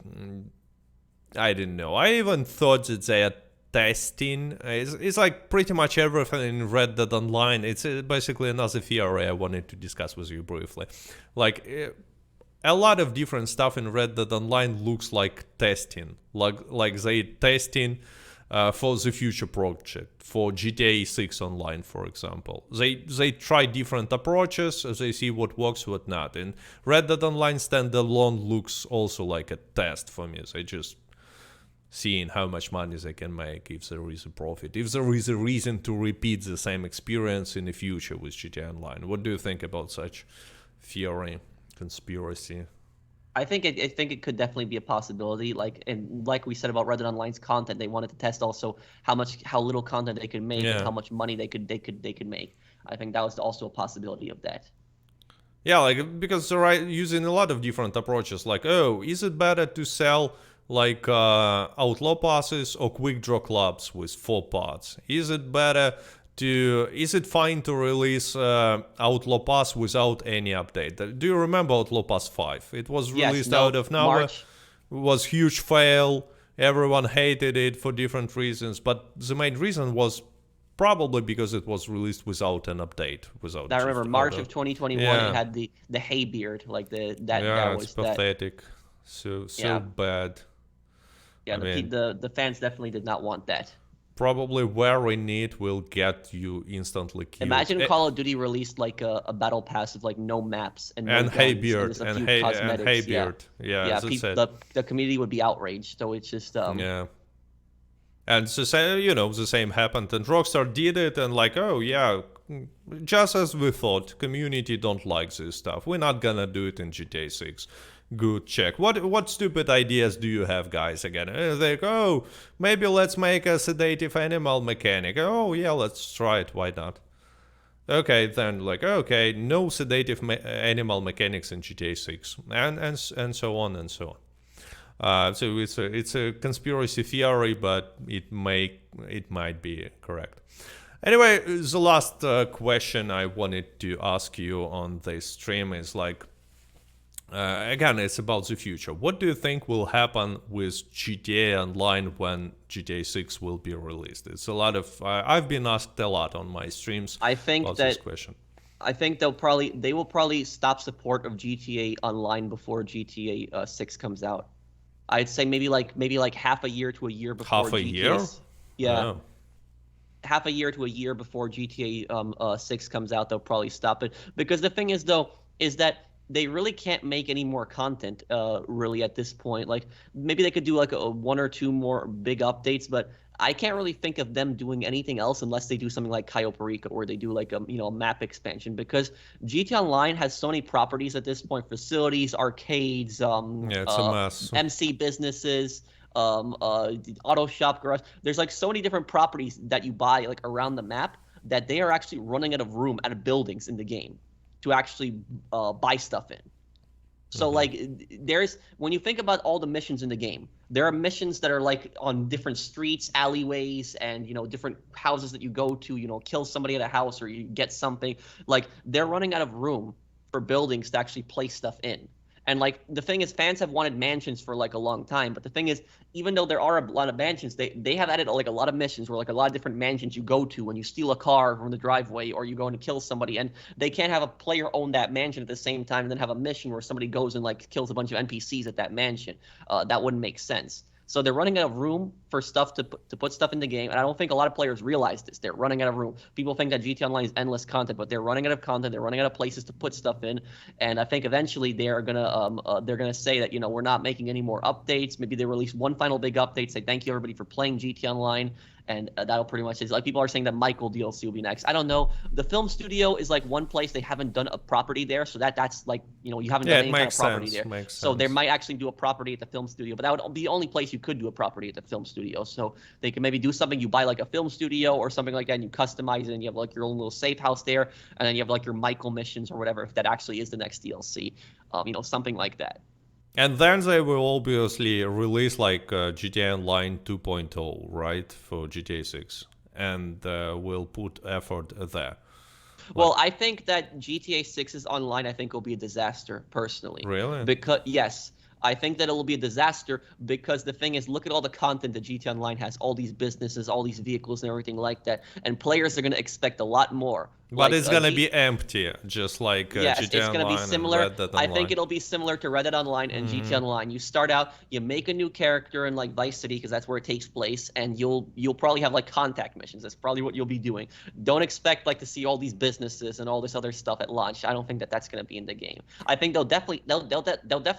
I didn't know. I even thought that they are testing. It's like pretty much everything in Red Dead Online. It's basically another theory I wanted to discuss with you briefly. Like a lot of different stuff in Red Dead Online looks like testing. Like they testing for the future project, for GTA 6 Online, for example. They try different approaches, they see what works, what not. And Red Dead Online standalone looks also like a test for me. They just seeing how much money they can make, if there is a profit, if there is a reason to repeat the same experience in the future with GTA Online. What do you think about such theory, conspiracy? I think it could definitely be a possibility. Like we said about Red Dead Online's content, they wanted to test also how little content they could make and Yeah. how much money they could make. I think that was also a possibility of that. Yeah, like because they're using a lot of different approaches. Like, oh, is it better to sell like outlaw passes or quick draw clubs with 4 parts? Is it fine to release outlaw pass without any update? Do you remember outlaw pass 5? It was Yes, released no, out of nowhere. March. It was huge fail. Everyone hated it for different reasons, but the main reason was probably because it was released without an update, without I just remember March of 2021. Yeah. It had the hay beard, like Yeah, that it's was that. pathetic. So Yeah. bad. Yeah, I mean, the fans definitely did not want that. probably wearing it will get you instantly killed. Imagine Call of Duty released like a battle pass with like no maps and no And guns Haybeard just a and few hay cosmetics. and Haybeard. Yeah, Yeah, as I said. the community would be outraged. So it's just Yeah. And the same happened, and Rockstar did it, and like, oh yeah, just as we thought, community don't like this stuff. We're not gonna do it in GTA 6. Good check. What stupid ideas do you have, guys? Again, they go, oh, maybe let's make a sedative animal mechanic. Oh yeah, let's try it. Why not? Okay, then like okay, no sedative animal mechanics in GTA 6, and so on and so on. So it's a conspiracy theory, but it might be correct. Anyway, the last question I wanted to ask you on this stream is like, again, it's about the future. What do you think will happen with GTA Online when GTA 6 will be released? It's a lot of I've been asked a lot on my streams I think about that this question. I think they will probably stop support of GTA Online before GTA 6 comes out. I'd say maybe like half a year to a year before Half a GTA. year? Yeah, Oh. half a year to a year before GTA 6 comes out, they'll probably stop it. Because the thing is, though, is that they really can't make any more content really at this point. Like maybe they could do like a one or two more big updates, but I can't really think of them doing anything else unless they do something like Cayo Perico or they do like a map expansion, because GTA Online has so many properties at this point: facilities, arcades, Yeah, it's a mess. MC businesses, auto shop, garage. There's like so many different properties that you buy like around the map that they are actually running out of room out of buildings in the game to actually buy stuff in. So like there's when you think about all the missions in the game, there are missions that are like on different streets, alleyways, and different houses that you go to, kill somebody at a house or you get something. Like they're running out of room for buildings to actually place stuff in. And like the thing is, fans have wanted mansions for like a long time, but the thing is, even though there are a lot of mansions, they have added like a lot of missions where like a lot of different mansions you go to when you steal a car from the driveway or you go in to kill somebody, and they can't have a player own that mansion at the same time and then have a mission where somebody goes and like kills a bunch of NPCs at that mansion. That wouldn't make sense. So they're running out of room for stuff to put stuff in the game, and I don't think a lot of players realize this. They're running out of room. People think that GTA Online is endless content, but they're running out of content. They're running out of places to put stuff in, and I think eventually they're gonna say that we're not making any more updates. Maybe they release one final big update, say thank you everybody for playing GTA Online, and that'll pretty much it. Like people are saying that Michael DLC will be next. I don't know. The film studio is like one place they haven't done a property there, so that's like you haven't done any kind of property there. Makes so sense. they might actually do a property at the film studio, but that would be the only place you could do a property at the film studio. So they can maybe do something. You buy like a film studio or something like that, and you customize it, and you have like your own little safe house there, and then you have like your Michael missions or whatever, if that actually is the next DLC. Something like that. And then they will obviously release like GTA Online 2.0, right, for GTA 6, and will put effort there. Well, I think that GTA 6's online, I think, will be a disaster, personally. Really? Because, yes, I think that it will be a disaster because the thing is, look at all the content that GTA Online has, all these businesses, all these vehicles and everything like that. And players are going to expect a lot more. But it's gonna be empty, just like yes, GTA it's going to be Online similar. and Red Dead Online. I think it'll be similar to Red Dead Online and GTA Online. You start out, you make a new character in like Vice City because that's where it takes place, and you'll probably have like contact missions. That's probably what you'll be doing. Don't expect like to see all these businesses and all this other stuff at launch. I don't think that that's going to be in the game. I think they'll definitely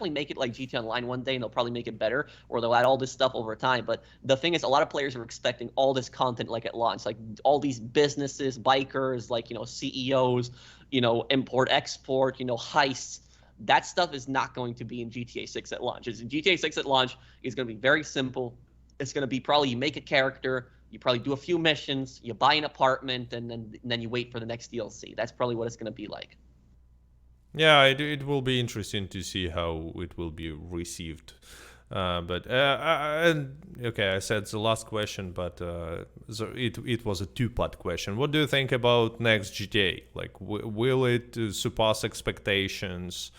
make it like GTA Online one day, and they'll probably make it better, or they'll add all this stuff over time. But the thing is, a lot of players are expecting all this content like at launch, like all these businesses, bikers, like CEOs, import export, heists. That stuff is not going to be in GTA 6 at launch. GTA 6 at launch is going to be very simple. It's going to be probably you make a character, you probably do a few missions, you buy an apartment, and then you wait for the next DLC. That's probably what it's going to be like. Yeah, it will be interesting to see how it will be received. Okay, I said the last question, but it was a two-part question. What do you think about next GTA? Like, will it surpass expectations?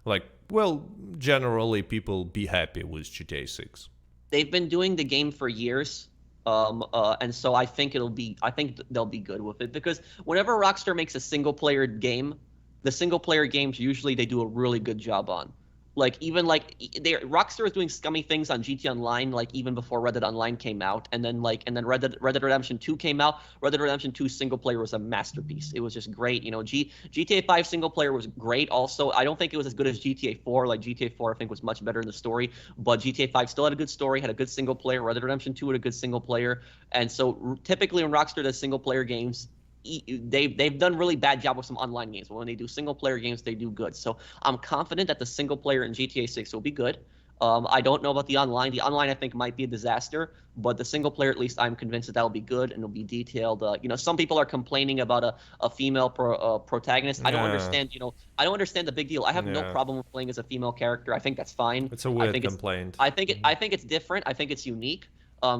Like, well, generally, people be happy with GTA 6. They've been doing the game for years. And so I think they'll be good with it, because whenever Rockstar makes a single-player game, the single-player games usually they do a really good job on. Like even like Rockstar was doing scummy things on GTA Online, like even before Red Dead Online came out, and then Red Dead Redemption 2 came out. Red Dead Redemption 2 single player was a masterpiece. It was just great. GTA 5 single player was great. Also, I don't think it was as good as GTA 4. Like GTA 4, I think was much better in the story, but GTA 5 still had a good story, had a good single player. Red Dead Redemption 2 had a good single player, and so typically when Rockstar does single player games, they've done really bad job with some online games. But when they do single player games, they do good. So I'm confident that the single player in GTA 6 will be good. I don't know about the online. The online I think might be a disaster, but the single player, at least I'm convinced that that'll be good and it'll be detailed. Some people are complaining about a female protagonist. I don't Yeah, understand. I don't understand the big deal. I have no yeah. problem with playing as a female character. I think that's fine. It's a I weird think it's complaint. I think it's different. I think it's unique.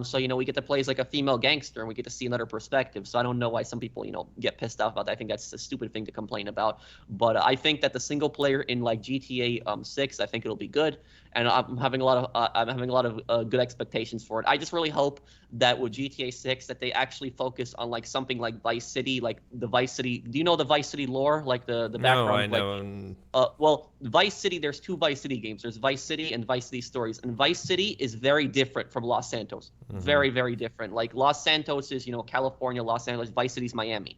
So we get to play as like a female gangster and we get to see another perspective. So I don't know why some people get pissed off about that. I think that's a stupid thing to complain about. But I think that the single player in like GTA 6, I think it'll be good, and I'm having a lot of good expectations for it. I just really hope that with GTA 6 that they actually focus on like something like Vice City, like the Vice City. Do you know the Vice City lore, like the No, background I of like know. well, Vice City, there's two Vice City games. There's Vice City and Vice City Stories. And Vice City is very different from Los Santos. Mm-hmm. Very, very different. Like Los Santos is, California, Los Angeles, Vice City's Miami,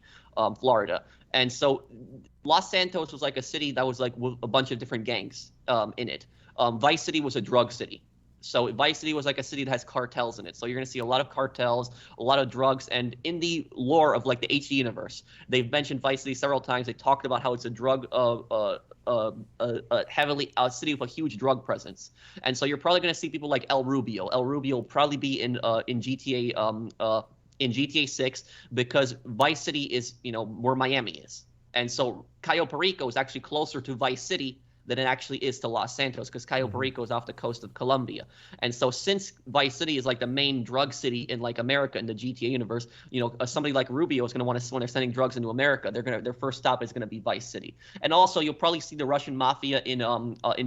Florida. And so Los Santos was like a city that was like with a bunch of different gangs in it. Vice City was a drug city. So Vice City was like a city that has cartels in it. So you're going to see a lot of cartels, a lot of drugs. And in the lore of like the HD universe, they've mentioned Vice City several times. They talked about how it's a drug heavily city with a huge drug presence, and so you're probably going to see people like El Rubio. El Rubio will probably be in GTA in GTA 6 because Vice City is where Miami is, and so Cayo Perico is actually closer to Vice City than it actually is to Los Santos because Cayo Perico is off the coast of Colombia. And so since Vice City is like the main drug city in like America in the GTA universe, somebody like Rubio is going to want to, when they're sending drugs into America, their first stop is going to be Vice City. And also you'll probably see the Russian mafia in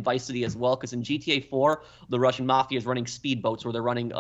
Vice City as well because in GTA 4 the Russian mafia is running speedboats where they're running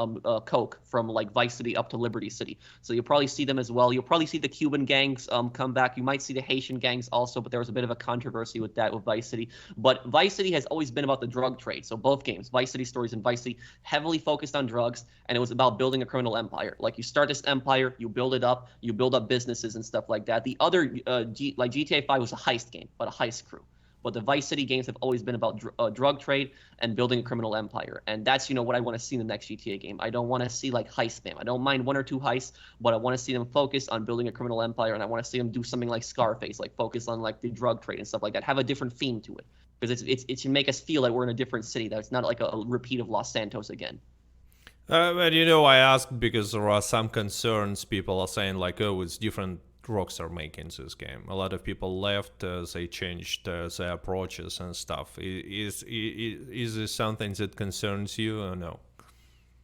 coke from like Vice City up to Liberty City. So you'll probably see them as well. You'll probably see the Cuban gangs come back. You might see the Haitian gangs also, but there was a bit of a controversy with that with Vice City. But Vice City has always been about the drug trade. So both games, Vice City Stories and Vice City, heavily focused on drugs, and it was about building a criminal empire. Like you start this empire, you build it up, you build up businesses and stuff like that. The other, like GTA 5 was a heist game, but a heist crew. But the Vice City games have always been about drug trade and building a criminal empire. And that's, what I want to see in the next GTA game. I don't want to see like heist spam. I don't mind one or two heists, but I want to see them focus on building a criminal empire. And I want to see them do something like Scarface, like focus on like the drug trade and stuff like that. Have a different theme to it. Because it should make us feel like we're in a different city. That it's not like a repeat of Los Santos again. But I asked because there are some concerns. People are saying like, oh, it's different Rockstar making this game. A lot of people left. They changed their approaches and stuff. Is this something that concerns you or no?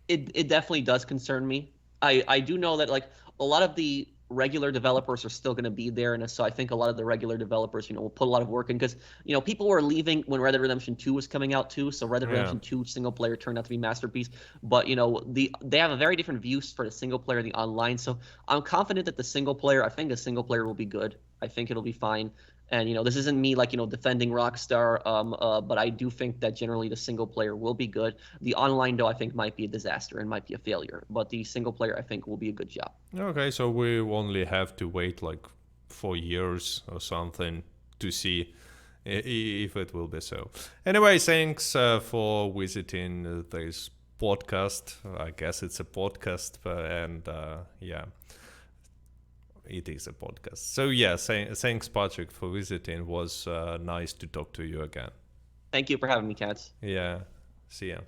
It definitely does concern me. I do know that like a lot of the regular developers are still going to be there, and so I think a lot of the regular developers will put a lot of work in because people were leaving when Red Dead Redemption 2 was coming out too. So Red Dead Redemption 2 single player turned out to be a masterpiece, but they have a very different views for the single player and the online. So I'm confident that I think the single player will be good. I think it'll be fine. And this isn't me like defending Rockstar, but I do think that generally the single player will be good. The online though I think might be a disaster and might be a failure, but the single player I think will be a good job. Okay, so we only have to wait like 4 years or something to see if it will be so. Anyway, thanks for visiting this podcast. I guess it's a podcast, and yeah. It is a podcast. So yeah, thanks Patrick for visiting. It was nice to talk to you again. Thank you for having me, Katz. Yeah, see ya.